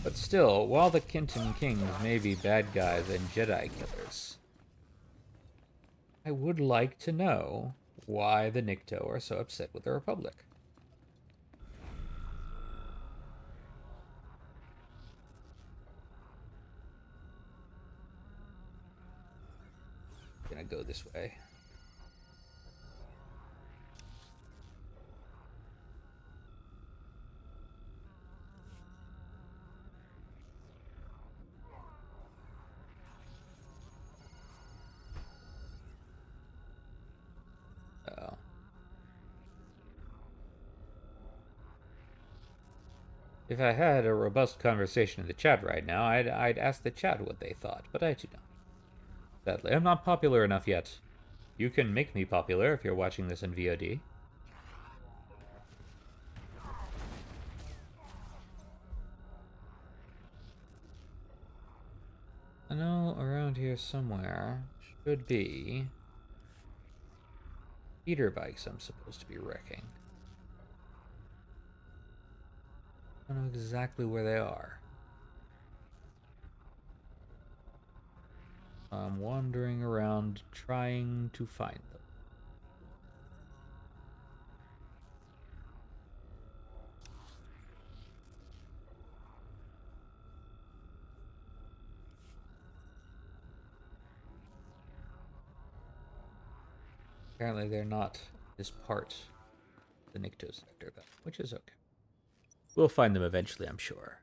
But still, while the Kenton Kings may be bad guys and Jedi killers, I would like to know why the Nikto are so upset with the Republic. Gonna go this way. Oh. If I had a robust conversation in the chat right now, I'd ask the chat what they thought, but I do not. Sadly, I'm not popular enough yet. You can make me popular if you're watching this in VOD. I know around here somewhere should be speeder bikes I'm supposed to be wrecking. I don't know exactly where they are. I'm wandering around trying to find them. Apparently they're not this part of the Nikto sector, though, which is okay. We'll find them eventually, I'm sure.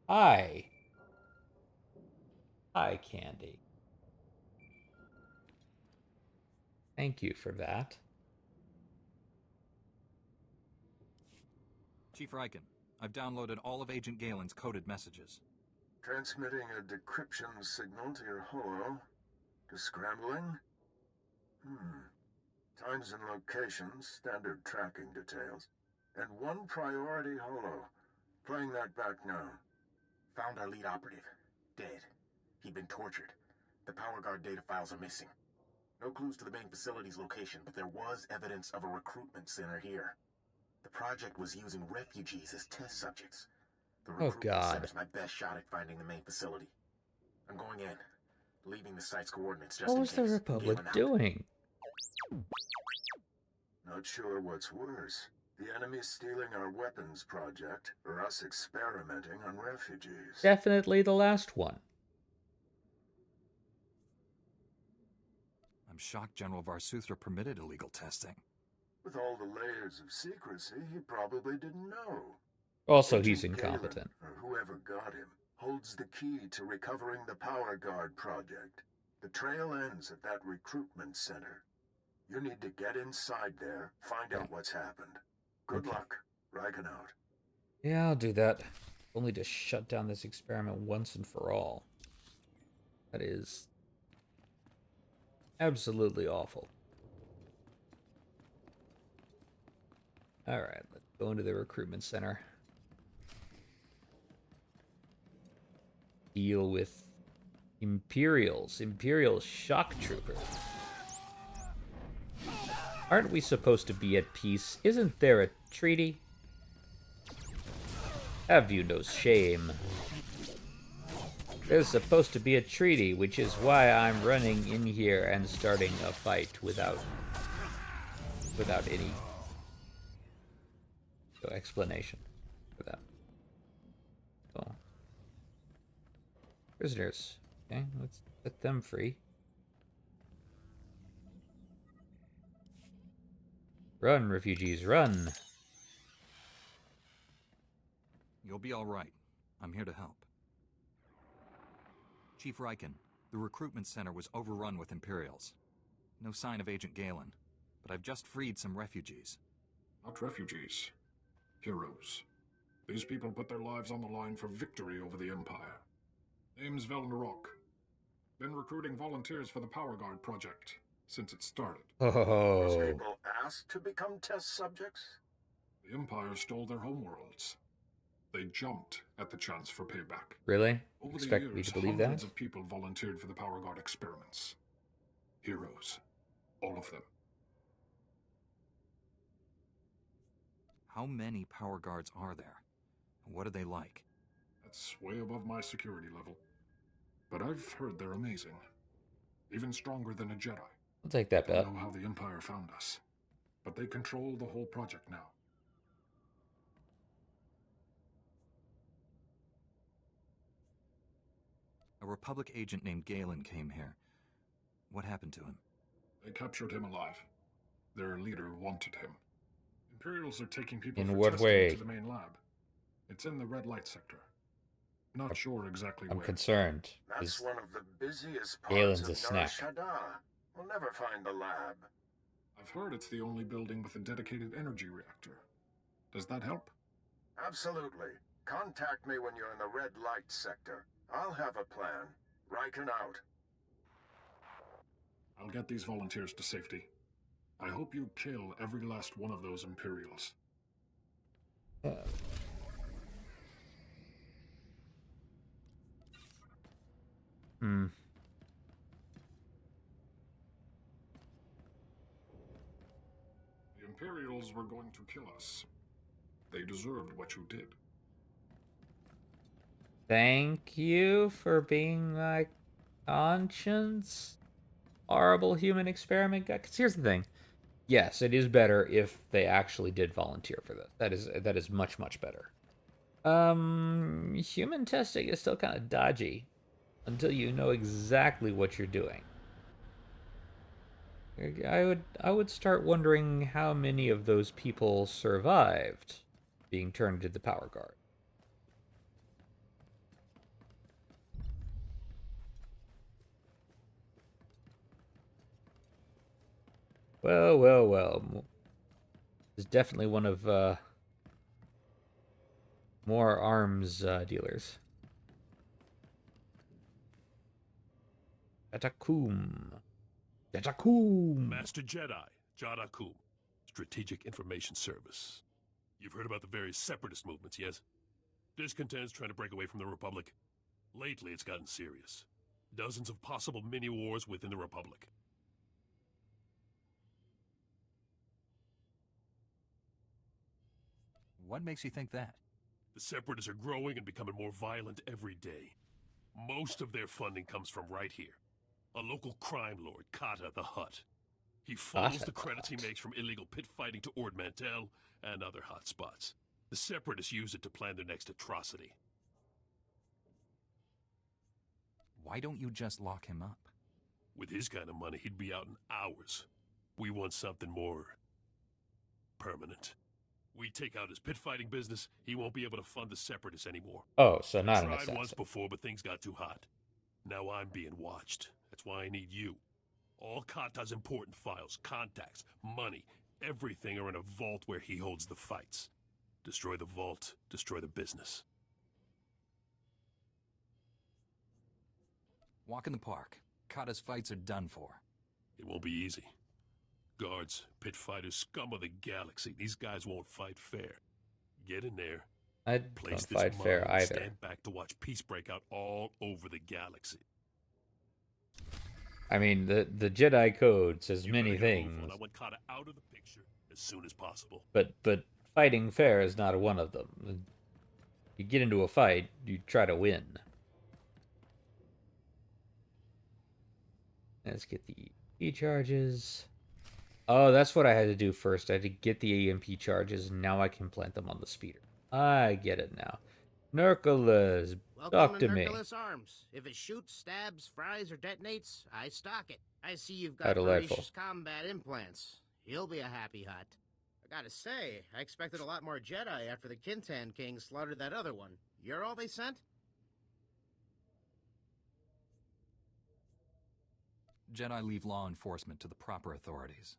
Hi. Hi, Candy. Thank you for that. Chief Riken, I've downloaded all of Agent Galen's coded messages. Transmitting a decryption signal to your holo. Descrambling? Times and locations, standard tracking details. And one priority holo. Playing that back now. Found our lead operative. Dead. He'd been tortured. The power guard data files are missing. No clues to the main facility's location, but there was evidence of a recruitment center here. The project was using refugees as test subjects. The recruitment center's my best shot at finding the main facility. I'm going in. Leaving the site's coordinates just in What case. was the Republic doing? Not sure what's worse. The enemy stealing our weapons project, or us experimenting on refugees. Definitely the last one. I'm shocked General Varsuthra permitted illegal testing. With all the layers of secrecy, he probably didn't know. Also, Agent he's incompetent. Galen, or whoever got him, holds the key to recovering the Power Guard project. The trail ends at that recruitment center. You need to get inside there, find out what's happened. Good luck. Riken out. Yeah, I'll do that. Only to shut down this experiment once and for all. That is absolutely awful. Alright, let's go into the recruitment center. Deal with Imperial shock troopers. Aren't we supposed to be at peace? Isn't there a treaty? Have you no shame? There's supposed to be a treaty, which is why I'm running in here and starting a fight without any explanation for that. So, prisoners. Okay, let's set them free. Run, refugees, run! You'll be all right. I'm here to help. Chief Riken, the recruitment center was overrun with Imperials. No sign of Agent Galen, but I've just freed some refugees. Not refugees. Heroes. These people put their lives on the line for victory over the Empire. Name's Velnarok. Been recruiting volunteers for the Power Guard project since it started. Those people asked to become test subjects? The Empire stole their homeworlds. They jumped at the chance for payback. Really? Over Expect the years, me to believe hundreds that? of people volunteered for the Power Guard experiments. Heroes. All of them. How many Power Guards are there? What are they like? That's way above my security level. But I've heard they're amazing. Even stronger than a Jedi. I'll take that bet. I don't know how the Empire found us, but they control the whole project now. A Republic agent named Galen came here. What happened to him? They captured him alive. Their leader wanted him. Imperials are taking people In for what testing way? to the main lab. It's in the red light sector. Not sure exactly I'm where. concerned. That's one of the busiest Galen's parts a of Nar snack. Shaddaa. We'll never find the lab. I've heard it's the only building with a dedicated energy reactor. Does that help? Absolutely. Contact me when you're in the red light sector. I'll have a plan. Riken out. I'll get these volunteers to safety. I hope you kill every last one of those Imperials. The Imperials were going to kill us. They deserved what you did. Thank you for being my conscience. Horrible human experiment guy. 'Cause here's the thing. Yes, it is better if they actually did volunteer for this. That is much, much better. Human testing is still kind of dodgy until you know exactly what you're doing. I would start wondering how many of those people survived being turned into the Power Guard. Well, well, well. Is definitely one of more arms dealers. Jatakum. Jatakum. Master Jedi, Jadakum, Strategic Information Service. You've heard about the various separatist movements, yes? Discontent's trying to break away from the Republic. Lately, it's gotten serious. Dozens of possible mini-wars within the Republic. What makes you think that? The Separatists are growing and becoming more violent every day. Most of their funding comes from right here. A local crime lord, Kata the Hutt. He funnels the credits he makes from illegal pit fighting to Ord Mantell and other hot spots. The Separatists use it to plan their next atrocity. Why don't you just lock him up? With his kind of money, he'd be out in hours. We want something more permanent. We take out his pit fighting business, he won't be able to fund the Separatists anymore. Oh, so not an tried assassin. once before, but things got too hot. Now I'm being watched. That's why I need you. All Kata's important files, contacts, money, everything are in a vault where he holds the fights. Destroy the vault, destroy the business. Walk in the park. Kata's fights are done for. It won't be easy. Guards, pit fighters, scum of the galaxy. These guys won't fight fair. Get in there. I place don't fight this fair mine, either. Stand back to watch peace break out all over the galaxy. I mean, the Jedi Code says many things, I want Kata out of the picture as soon as possible. but fighting fair is not one of them. You get into a fight, you try to win. Let's get the EMP charges. Oh, that's what I had to do first. I had to get the EMP charges, and now I can plant them on the speeder. I get it now. Nurculus, talk to me. Nurculus Arms. If it shoots, stabs, fries, or detonates, I stock it. I see you've got How delightful. Barisha's combat implants. He'll be a happy hut. I gotta say, I expected a lot more Jedi after the Kintan King slaughtered that other one. You're all they sent? Jedi leave law enforcement to the proper authorities.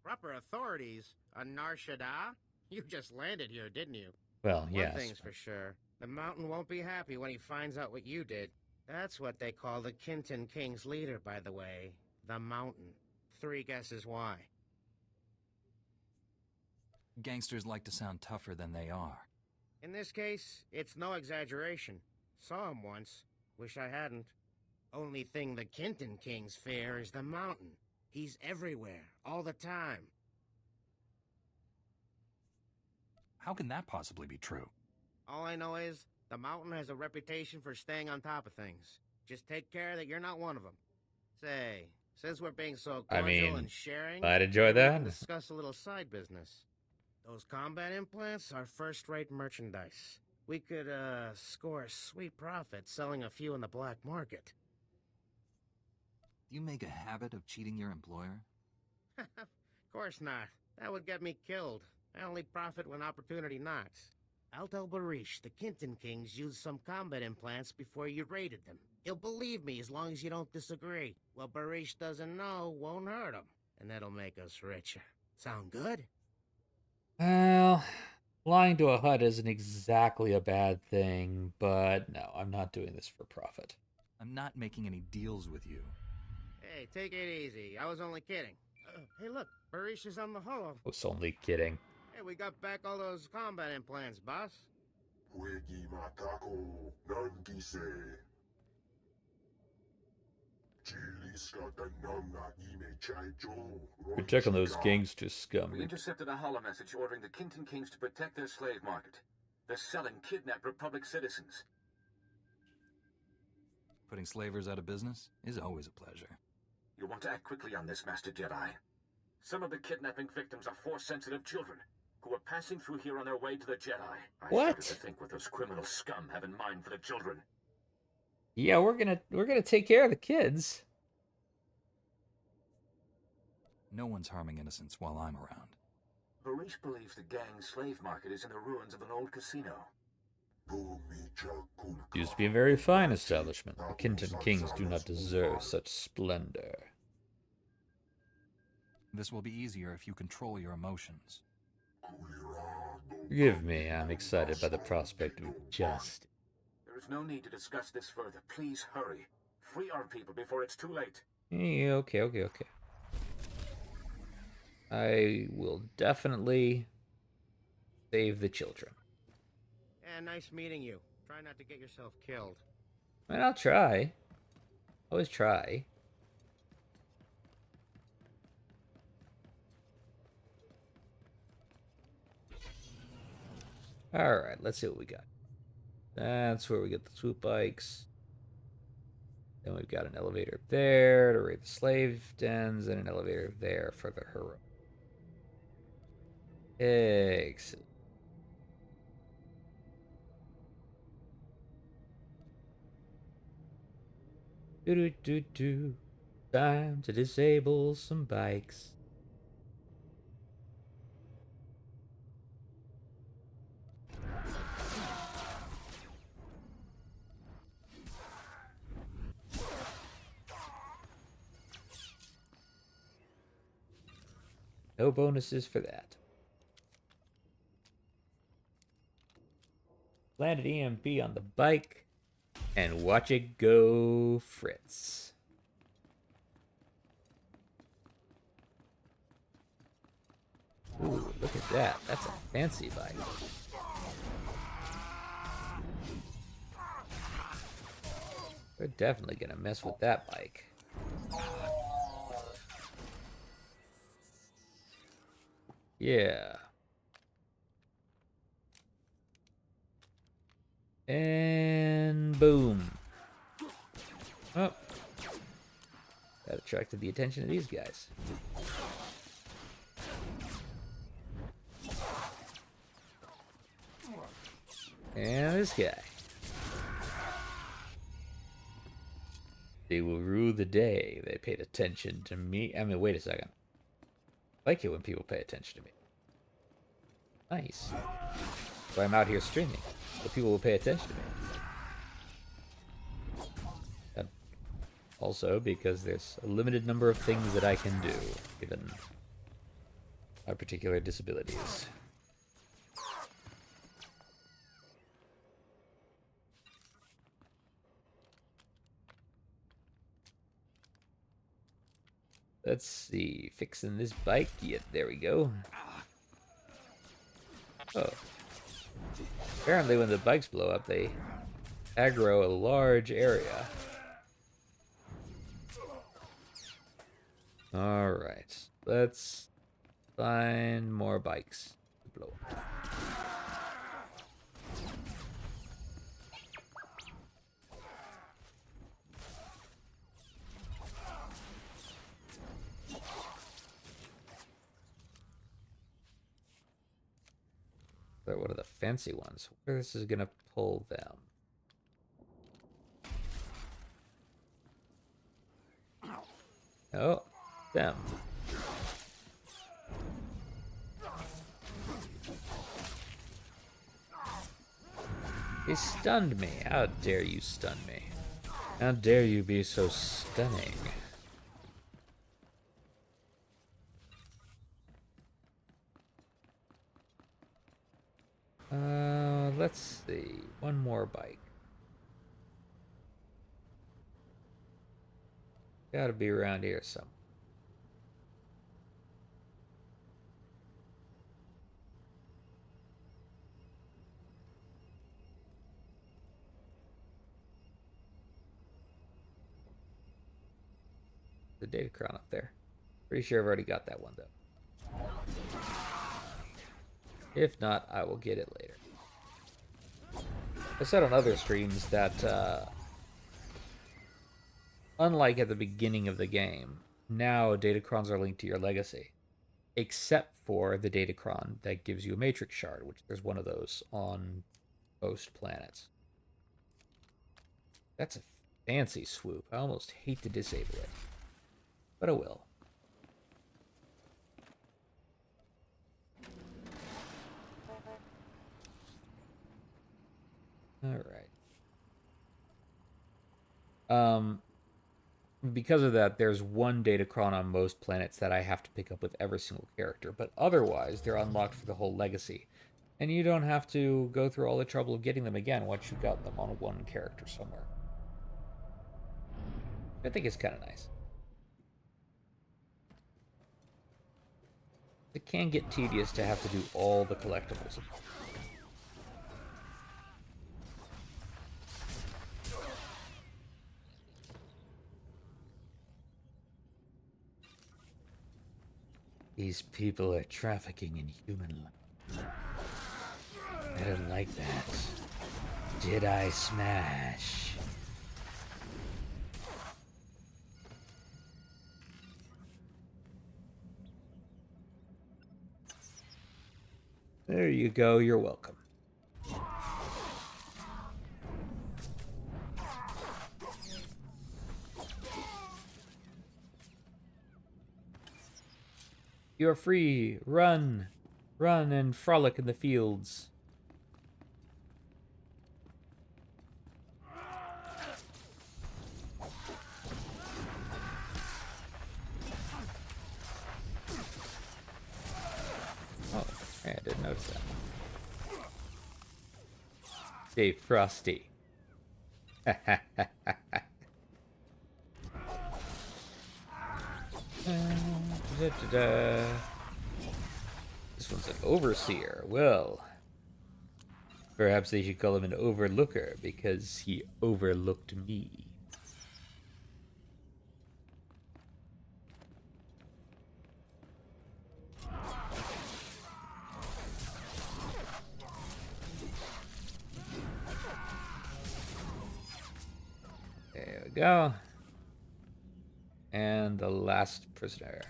Proper authorities? On Nar Shaddaa? You just landed here, didn't you? Well, yes. One thing's for sure. The Mountain won't be happy when he finds out what you did. That's what they call the Kintan King's leader, by the way. The Mountain. 3 guesses why. Gangsters like to sound tougher than they are. In this case, it's no exaggeration. Saw him once. Wish I hadn't. Only thing the Kintan Kings fear is the Mountain. He's everywhere, all the time. How can that possibly be true? All I know is, the Mountain has a reputation for staying on top of things. Just take care that you're not one of them. Say, since we're being so cordial and sharing, I'd enjoy maybe we that. can discuss a little side business. Those combat implants are first-rate merchandise. We could, score a sweet profit selling a few in the black market. You make a habit of cheating your employer? Of course not. That would get me killed. I only profit when opportunity knocks. I'll tell Barish the Kintan Kings used some combat implants before you raided them. He'll believe me as long as you don't disagree. What Barish doesn't know won't hurt him, and that'll make us richer. Sound good? Well, lying to a hut isn't exactly a bad thing, but no, I'm not doing this for profit. I'm not making any deals with you. Hey, take it easy. I was only kidding. Hey, look, Barish is on the holo. I was only kidding. Hey, we got back all those combat implants, boss. We're checking those gangster scum. We intercepted a holo message ordering the Kintan Kings to protect their slave market. They're selling kidnapped Republic citizens. Putting slavers out of business is always a pleasure. You want to act quickly on this, Master Jedi. Some of the kidnapping victims are Force-sensitive children who are passing through here on their way to the Jedi. I shudder to think what those criminal scum have in mind for the children. Yeah, we're gonna take care of the kids. No one's harming innocents while I'm around. Barish believes the gang's slave market is in the ruins of an old casino. Used to be a very fine establishment. The Kintan Kings do not deserve such splendor. This will be easier if you control your emotions. Forgive me, I'm excited by the prospect of justice. There is no need to discuss this further. Please hurry. Free our people before it's too late. Okay. I will definitely save the children. Yeah, nice meeting you. Try not to get yourself killed. And I'll try. Always try. Alright, let's see what we got. That's where we get the swoop bikes. Then we've got an elevator there to raid the slave dens, and an elevator there for the hero. Excellent. Do. Time to disable some bikes. No bonuses for that. Landed EMP on the bike, and watch it go, Fritz. Ooh, look at that. That's a fancy bike. We're definitely gonna mess with that bike. Yeah. And boom. Oh. That attracted the attention of these guys. And this guy. They will rue the day they paid attention to me. I mean, wait a second. I like it when people pay attention to me. Nice. So I'm out here streaming, so people will pay attention to me. And also because there's a limited number of things that I can do, given my particular disabilities. Let's see, fixing this bike. Yeah, there we go. Oh. Apparently when the bikes blow up, they aggro a large area. Alright, let's find more bikes to blow up. They're one of the fancy ones. Where this is gonna pull them? Oh, them. He stunned me. How dare you stun me? How dare you be so stunning? Let's see. One more bike. Gotta be around here somewhere. The Datacron up there. Pretty sure I've already got that one though. If not, I will get it later. I said on other streams that, unlike at the beginning of the game, now Datacrons are linked to your legacy. Except for the Datacron that gives you a Matrix Shard, which there's one of those on most planets. That's a fancy swoop. I almost hate to disable it. But I will. Alright. Because of that, there's one Datacron on most planets that I have to pick up with every single character, but otherwise they're unlocked for the whole legacy. And you don't have to go through all the trouble of getting them again once you've got them on one character somewhere. I think it's kind of nice. It can get tedious to have to do all the collectibles. These people are trafficking in human life. I don't like that. Jedi smash. There you go, you're welcome. You're free. Run. Run and frolic in the fields. Oh, hey, I didn't notice that. Stay frosty. This one's an overseer. Well, perhaps they should call him an overlooker because he overlooked me. There we go. And the last prisoner.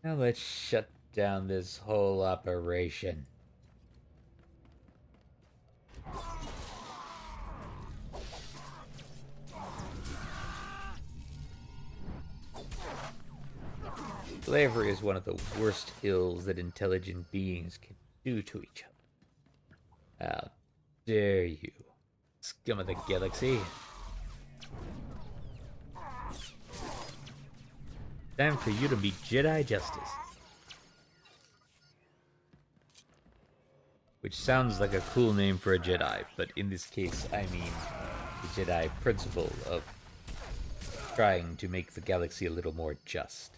Now let's shut down this whole operation. Slavery is one of the worst ills that intelligent beings can do to each other. How dare you, scum of the galaxy. Time for you to meet Jedi Justice. Which sounds like a cool name for a Jedi, but in this case, I mean the Jedi principle of trying to make the galaxy a little more just.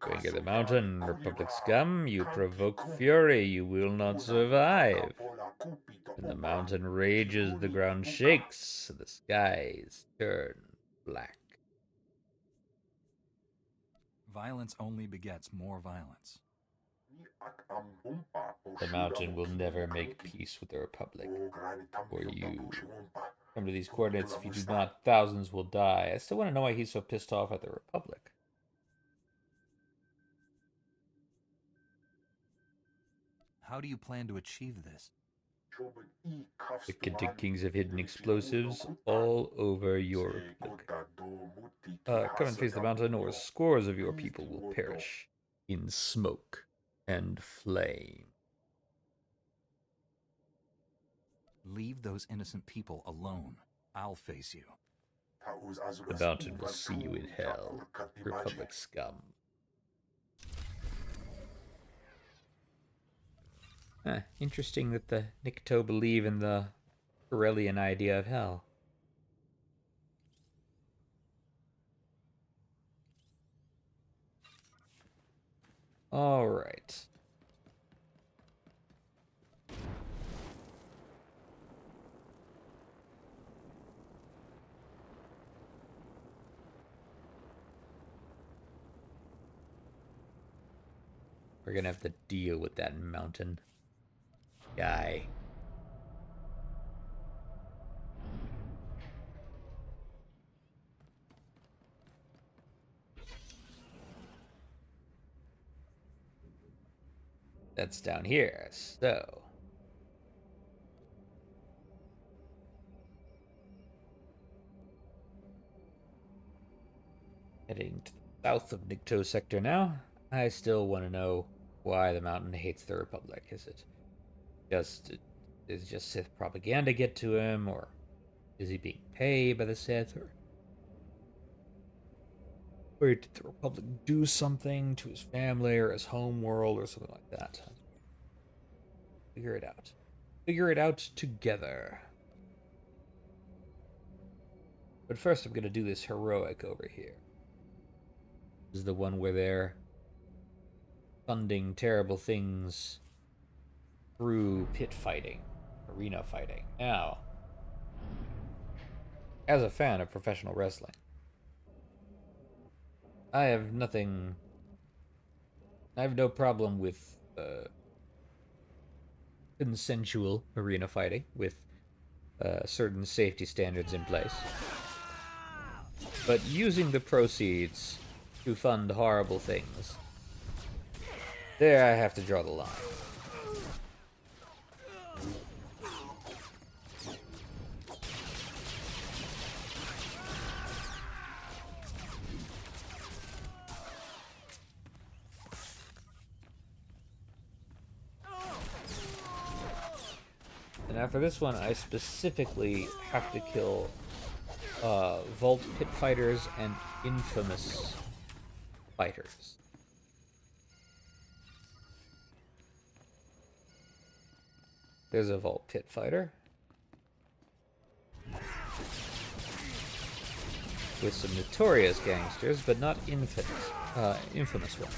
Going to the mountain, Republic scum, you provoke fury, you will not survive. When the mountain rages, the ground shakes, the skies turn black. Violence only begets more violence. The mountain will never make peace with the Republic. Or you come to these coordinates, if you do not, thousands will die. I still want to know why he's so pissed off at the Republic. How do you plan to achieve this? The Kintic Kings have hidden explosives all over your republic. Come and face the mountain, or scores of your people will perish in smoke and flame. Leave those innocent people alone. I'll face you. The mountain will see you in hell, Republic scum. Interesting that the Nikto believe in the Corellian idea of hell. Alright. We're gonna have to deal with that mountain guy. That's down here, so heading to the south of Nikto sector now. I still want to know why the mountain hates the Republic. Is just Sith propaganda get to him, or is he being paid by the Sith, or did the Republic do something to his family or his home world or something like that? Figure it out. Figure it out together. But first I'm going to do this heroic over here. This is the one where they're funding terrible things through pit fighting, arena fighting. Now, as a fan of professional wrestling. I have nothing... I have no problem with consensual arena fighting with certain safety standards in place. But using the proceeds to fund horrible things, there I have to draw the line. And now for this one, I specifically have to kill Vault Pit Fighters and Infamous Fighters. There's a Vault Pit Fighter. With some notorious gangsters, but not infamous ones.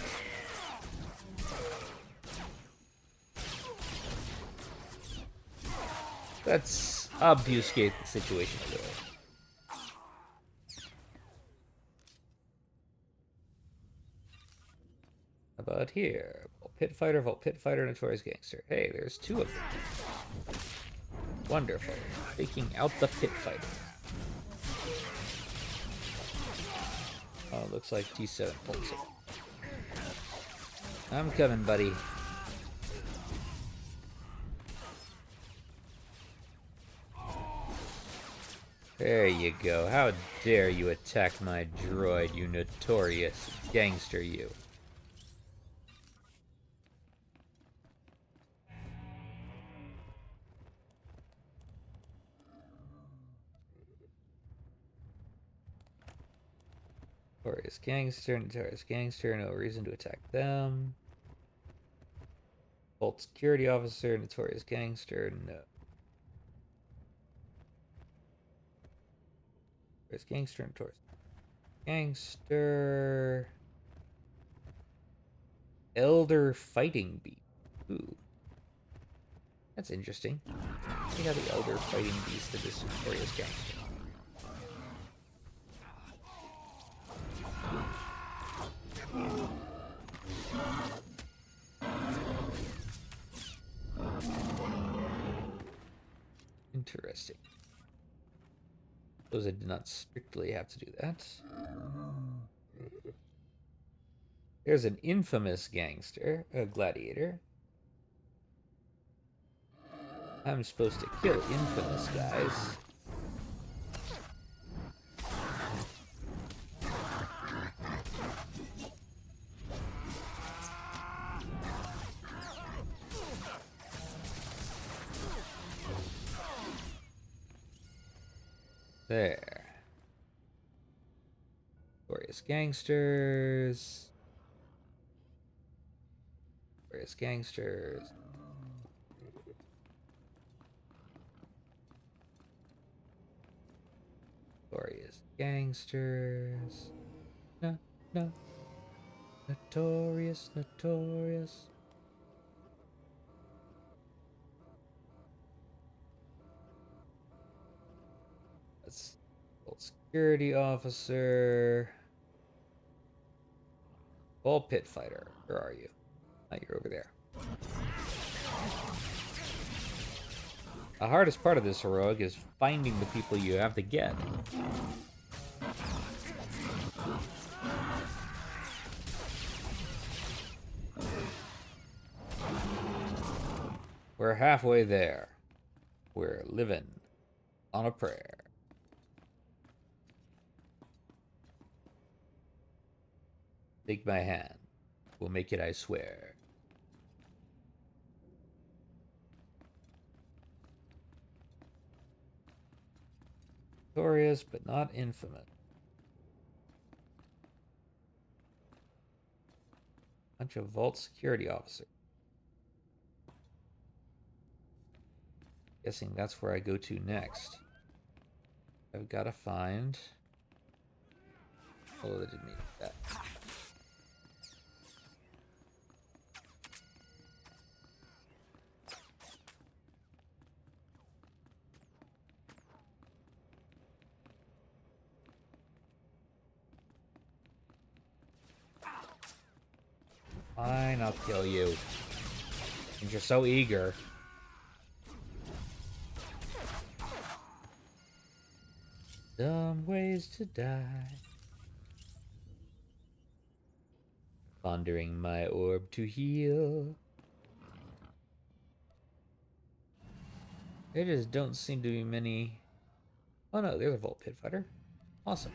Let's obfuscate the situation a little. How about here? Vault Pit Fighter, Notorious Gangster. Hey, there's two of them. Wonderful. Taking out the Pit Fighter. Oh, looks like T7 pulls it. I'm coming, buddy. There you go. How dare you attack my droid, you notorious gangster, you. Notorious gangster, no reason to attack them. Vault security officer, notorious gangster, no. Notorious gangster. Elder fighting beast. Ooh. That's interesting. See how the elder fighting beast of this notorious gangster. Interesting. Suppose I did not strictly have to do that. There's an infamous gangster, a gladiator. I'm supposed to kill infamous guys. There. Glorious gangsters. Glorious gangsters. Glorious gangsters. No, no. Notorious, notorious. That's security officer. Ball pit fighter. Where are you? Oh, you're over there. The hardest part of this heroic is finding the people you have to get. We're halfway there. We're living on a prayer. Take my hand. We'll make it, I swear. Notorious, but not infamous. Bunch of vault security officers. Guessing that's where I go to next. I've got to find... Oh, that didn't mean that. Fine, I'll kill you. And you're so eager. Dumb ways to die. Pondering my orb to heal. There just don't seem to be many... Oh no, there's a Vault Pit Fighter. Awesome.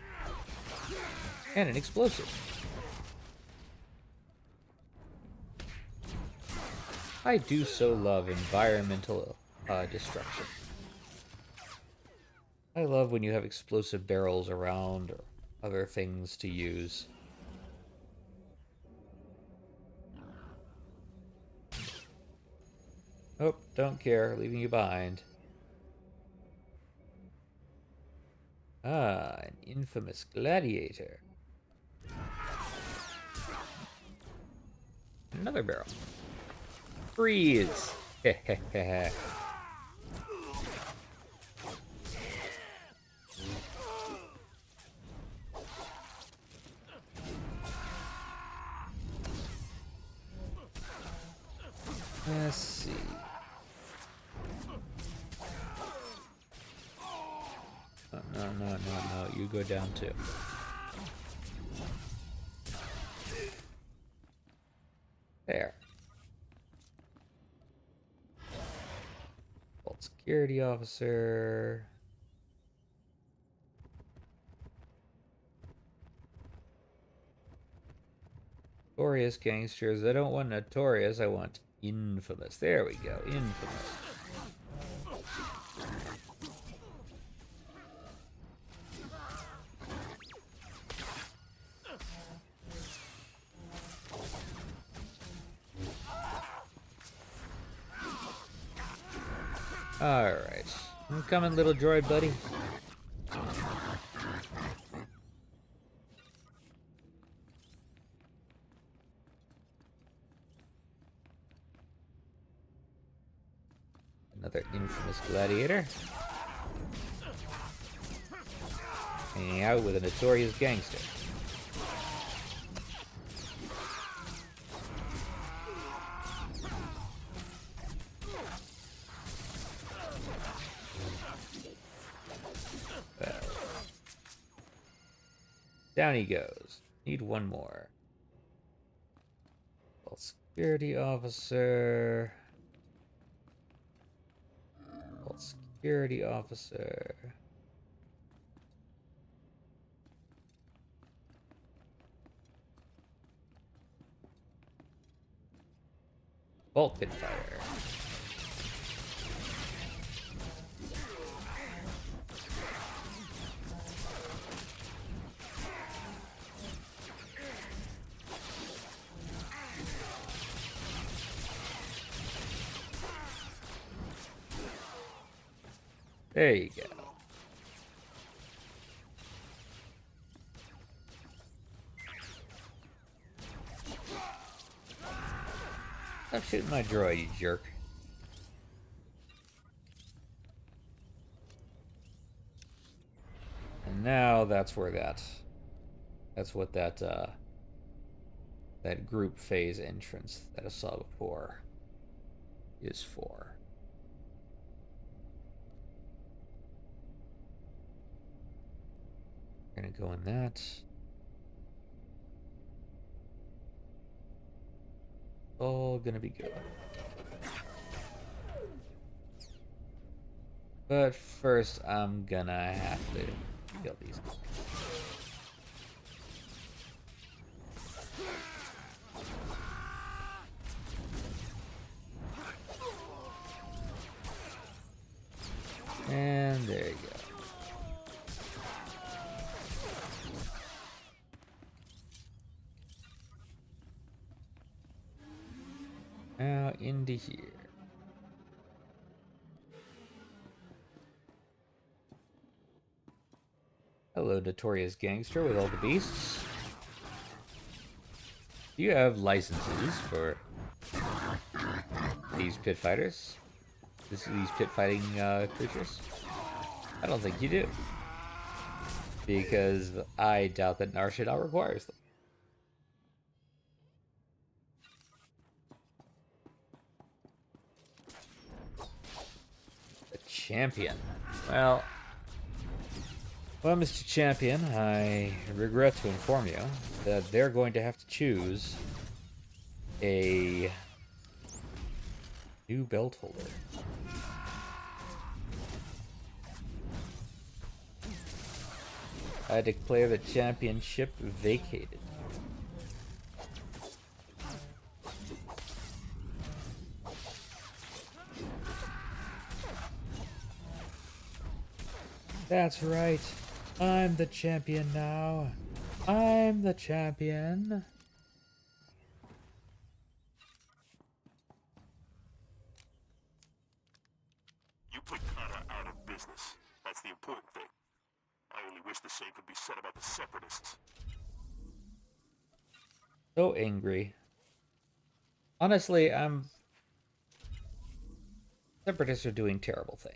And an explosive. I do so love environmental destruction. I love when you have explosive barrels around or other things to use. Oh, don't care, leaving you behind. Ah, an infamous gladiator. Another barrel. Freeze! Hehehe. Let's see. Oh, no, you go down too. There. Vault security officer. Notorious gangsters. I don't want notorious, I want infamous. There we go, infamous. Alright. I'm coming, little droid buddy. Another infamous gladiator. Hanging out with a notorious gangster. Well. Down he goes. Need one more. Vault security officer. Security officer. Vault Pit Fighter. There you go. Stop shooting my droid, you jerk. And now that's where that's what that group phase entrance that I saw before is for. We're gonna go in that. All gonna be good. But first, I'm gonna have to kill these. And there you go. Now into here. Hello, notorious gangster with all the beasts. Do you have licenses for these pit fighters? These pit fighting creatures? I don't think you do. Because I doubt that Nar Shaddaa requires them. champion. Well, Mr. Champion, I regret to inform you that they're going to have to choose a new belt holder. I declare the championship vacated. That's right. I'm the champion now. I'm the champion. You put Kata out of business. That's the important thing. I only wish the same could be said about the Separatists. So angry. Honestly, Separatists are doing terrible things.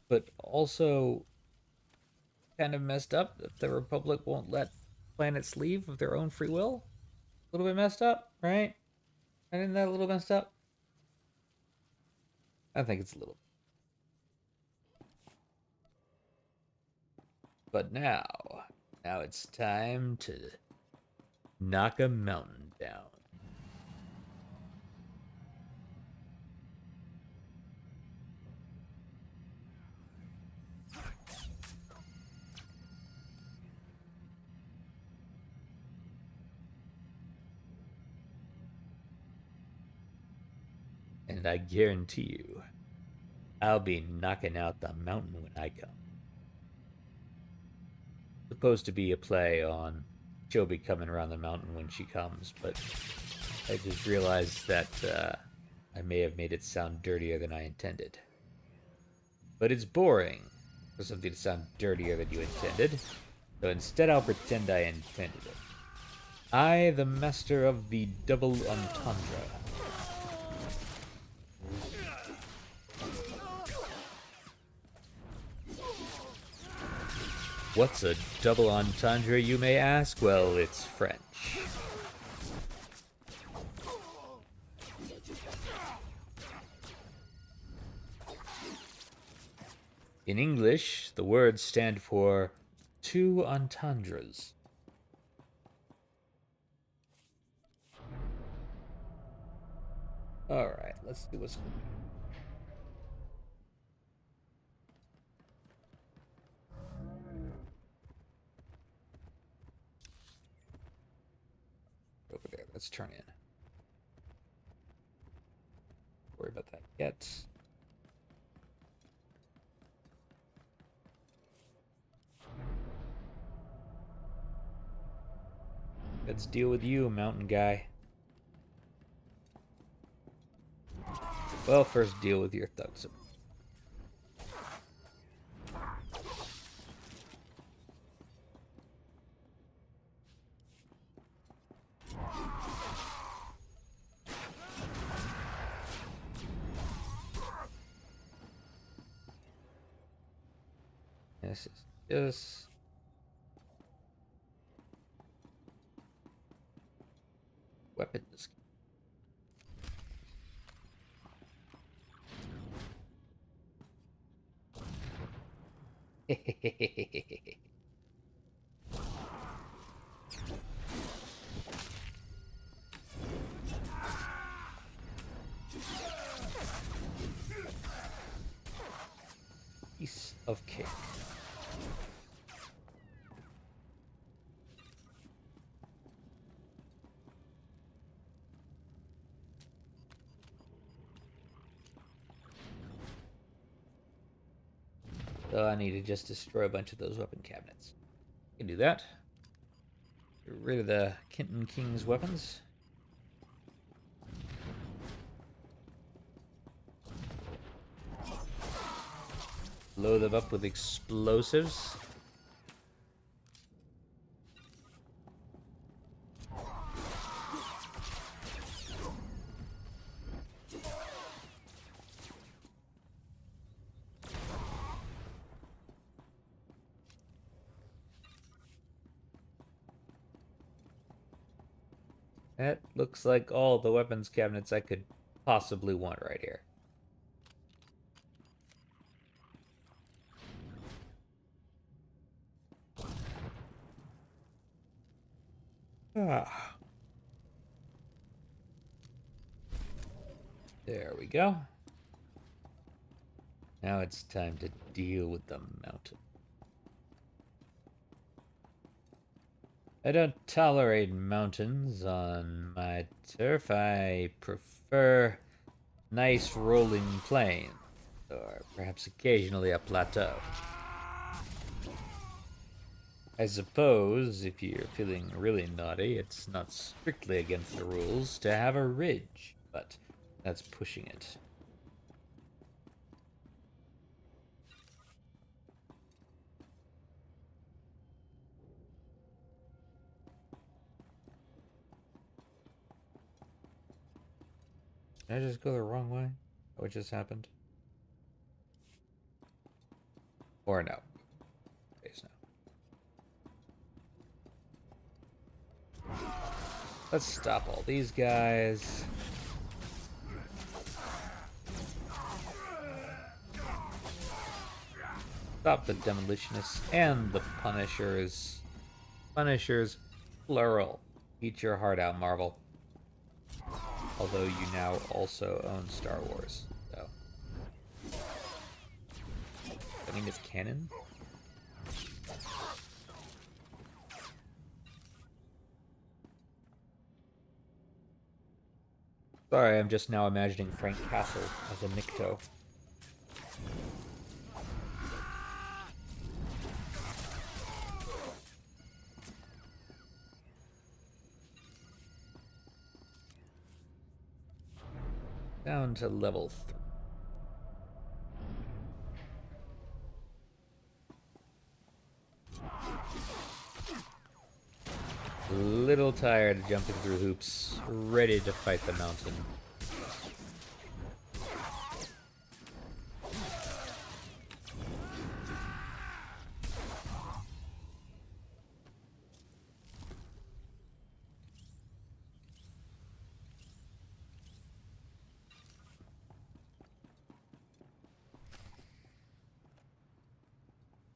But also kind of messed up that the Republic won't let planets leave of their own free will. A little bit messed up, right? Isn't that a little messed up? I think it's a little. But now it's time to knock a mountain down. And I guarantee you, I'll be knocking out the mountain when I come. Supposed to be a play on she'll be coming around the mountain when she comes, but I just realized that I may have made it sound dirtier than I intended. But it's boring for something to sound dirtier than you intended, so instead I'll pretend I intended it. I, the master of the double entendre. What's a double entendre, you may ask? Well, it's French. In English, the words stand for two entendres. Alright, let's see what's going on. Over there, let's turn in. Worry about that yet. Let's deal with you, mountain guy. Well, first deal with your thugs. This is just weapons. Piece of cake. So I need to just destroy a bunch of those weapon cabinets. I can do that. Get rid of the Kenton King's weapons. Blow them up with explosives. That looks like all the weapons cabinets I could possibly want right here. Ah. There we go. Now it's time to deal with the mountain. I don't tolerate mountains on my turf. I prefer nice rolling plains, or perhaps occasionally a plateau. I suppose if you're feeling really naughty, it's not strictly against the rules to have a ridge, but that's pushing it. Did I just go the wrong way? What just happened? Or no? Base now. Let's stop all these guys. Stop the demolitionists and the punishers. Punishers, plural. Eat your heart out, Marvel. Although you now also own Star Wars, so. I mean, it's canon? Sorry, I'm just now imagining Frank Castle as a Nikto. Down to level 3. Little tired of jumping through hoops, ready to fight the mountain.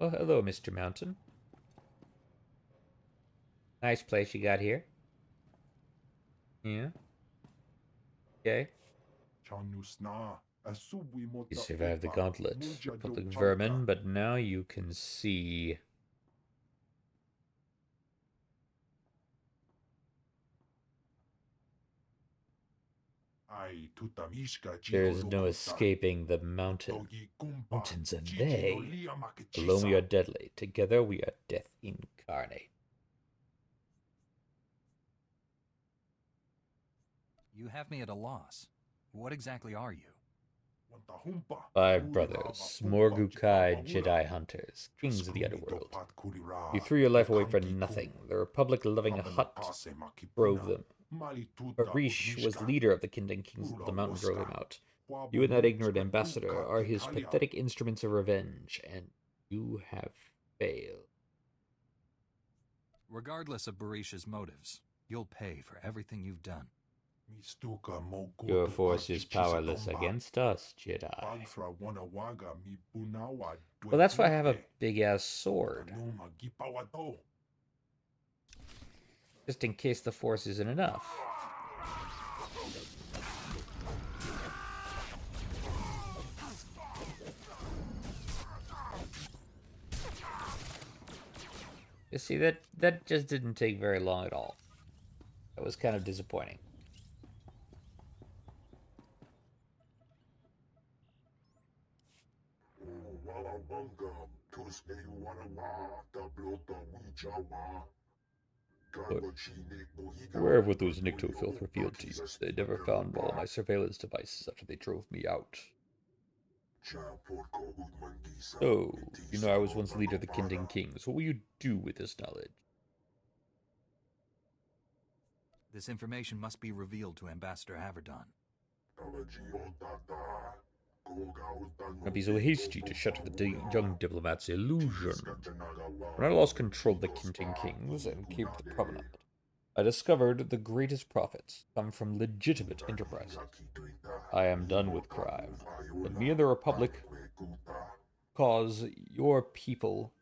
Oh, hello, Mr. Mountain. Nice place you got here. Yeah. Okay. You survived the gauntlet, Republic vermin, but now you can see. There's no escaping the mountain. Mountains and they. Alone we are deadly. Together we are death incarnate. You have me at a loss. What exactly are you? 5 brothers, Morgukai Jedi hunters, kings of the underworld. You threw your life away for nothing. The Republic loving a hut drove them. Barish was leader of the Kindling Kings of the Mountain, drove him out. You and that ignorant ambassador are his pathetic instruments of revenge, and you have failed. Regardless of Barish's motives, you'll pay for everything you've done. Your force is powerless against us, Jedi. Well, that's why I have a big-ass sword. Just in case the force isn't enough. You see, that just didn't take very long at all. That was kind of disappointing. Look, where were those Nikto filth revealed to you? They never found all my surveillance devices after they drove me out. So, you know I was once leader of the Kindling Kings. What will you do with this knowledge? This information must be revealed to Ambassador Haverdon. Don't be so hasty to shatter the young diplomat's illusion. When I lost control of the Kindling Kings and came to the Promenade, I discovered the greatest profits come from legitimate enterprises. I am done with crime, and me and the Republic cause your people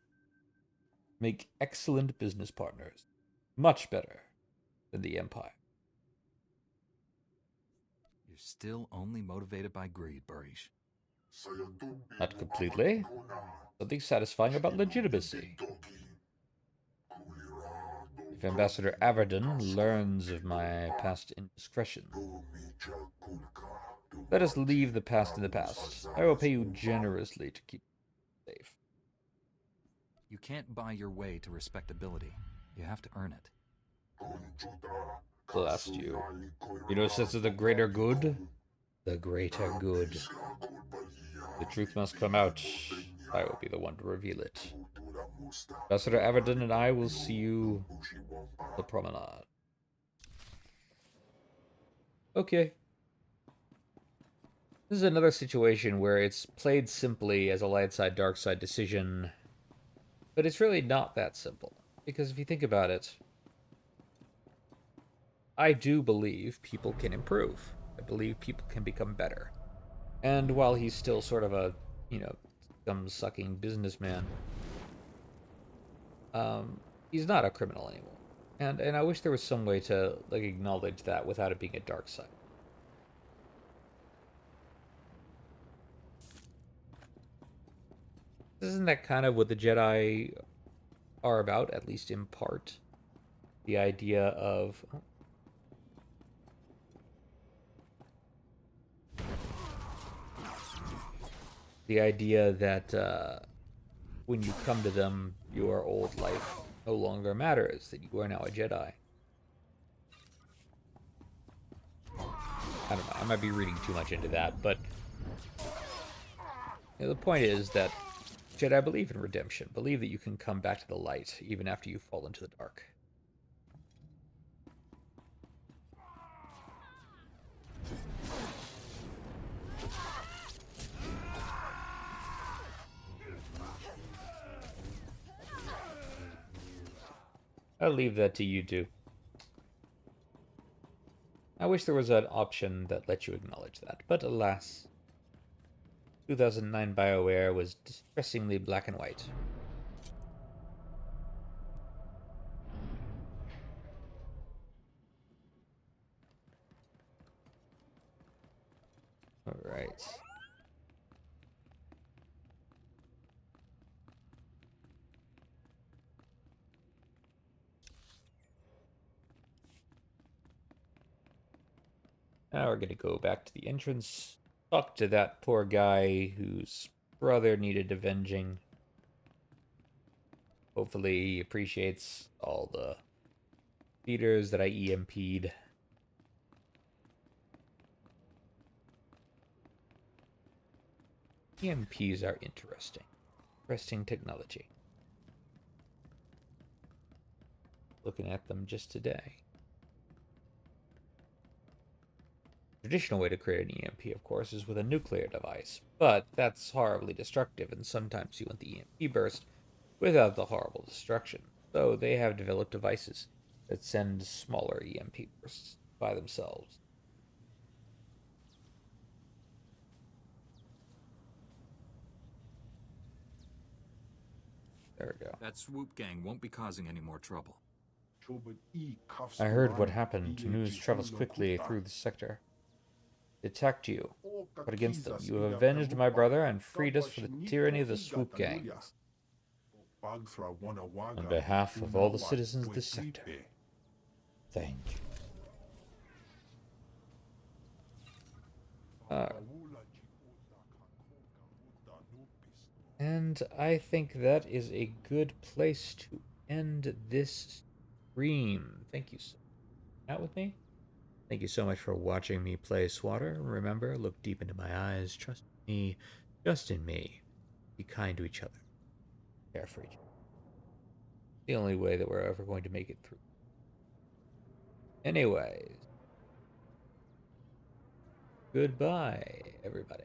make excellent business partners. Much better than the Empire. You're still only motivated by greed, Barish. Not completely. Something satisfying about legitimacy. If Ambassador Averden learns of my past indiscretion, let us leave the past in the past. I will pay you generously to keep it safe. You can't buy your way to respectability. You have to earn it. Blast you. You know, sense of the greater good? The greater good. The truth must come out. I will be the one to reveal it. Ambassador Averden and I will see you on the promenade. Okay. This is another situation where it's played simply as a light side, dark side decision, but it's really not that simple. Because if you think about it, I do believe people can improve. I believe people can become better. And while he's still sort of a, thumb-sucking businessman, he's not a criminal anymore. And I wish there was some way to, acknowledge that without it being a dark side. Isn't that kind of what the Jedi are about, at least in part? The idea of... The idea that when you come to them, your old life no longer matters, that you are now a Jedi. I don't know, I might be reading too much into that, but the point is that Jedi believe in redemption, believe that you can come back to the light even after you fall into the dark. I'll leave that to you two. I wish there was an option that let you acknowledge that, but alas. 2009 BioWare was distressingly black and white. Alright. Now we're gonna go back to the entrance, talk to that poor guy whose brother needed avenging. Hopefully he appreciates all the theaters that I EMP'd. EMPs are interesting. Interesting technology. Looking at them just today. The traditional way to create an EMP, of course, is with a nuclear device, but that's horribly destructive, and sometimes you want the EMP burst without the horrible destruction. So they have developed devices that send smaller EMP bursts by themselves. There we go. That swoop gang won't be causing any more trouble. I heard what happened. News travels quickly through the sector. They attacked you, but against them. You have avenged my brother and freed us from the tyranny of the swoop gangs. On behalf of all the citizens of this sector, thank you. And I think that is a good place to end this stream. Thank you so much. Out with me. Thank you so much for watching me play Swatter. Remember, look deep into my eyes. Trust me. Just in me. Be kind to each other. Care for each other. The only way that we're ever going to make it through. Anyways. Goodbye, everybody.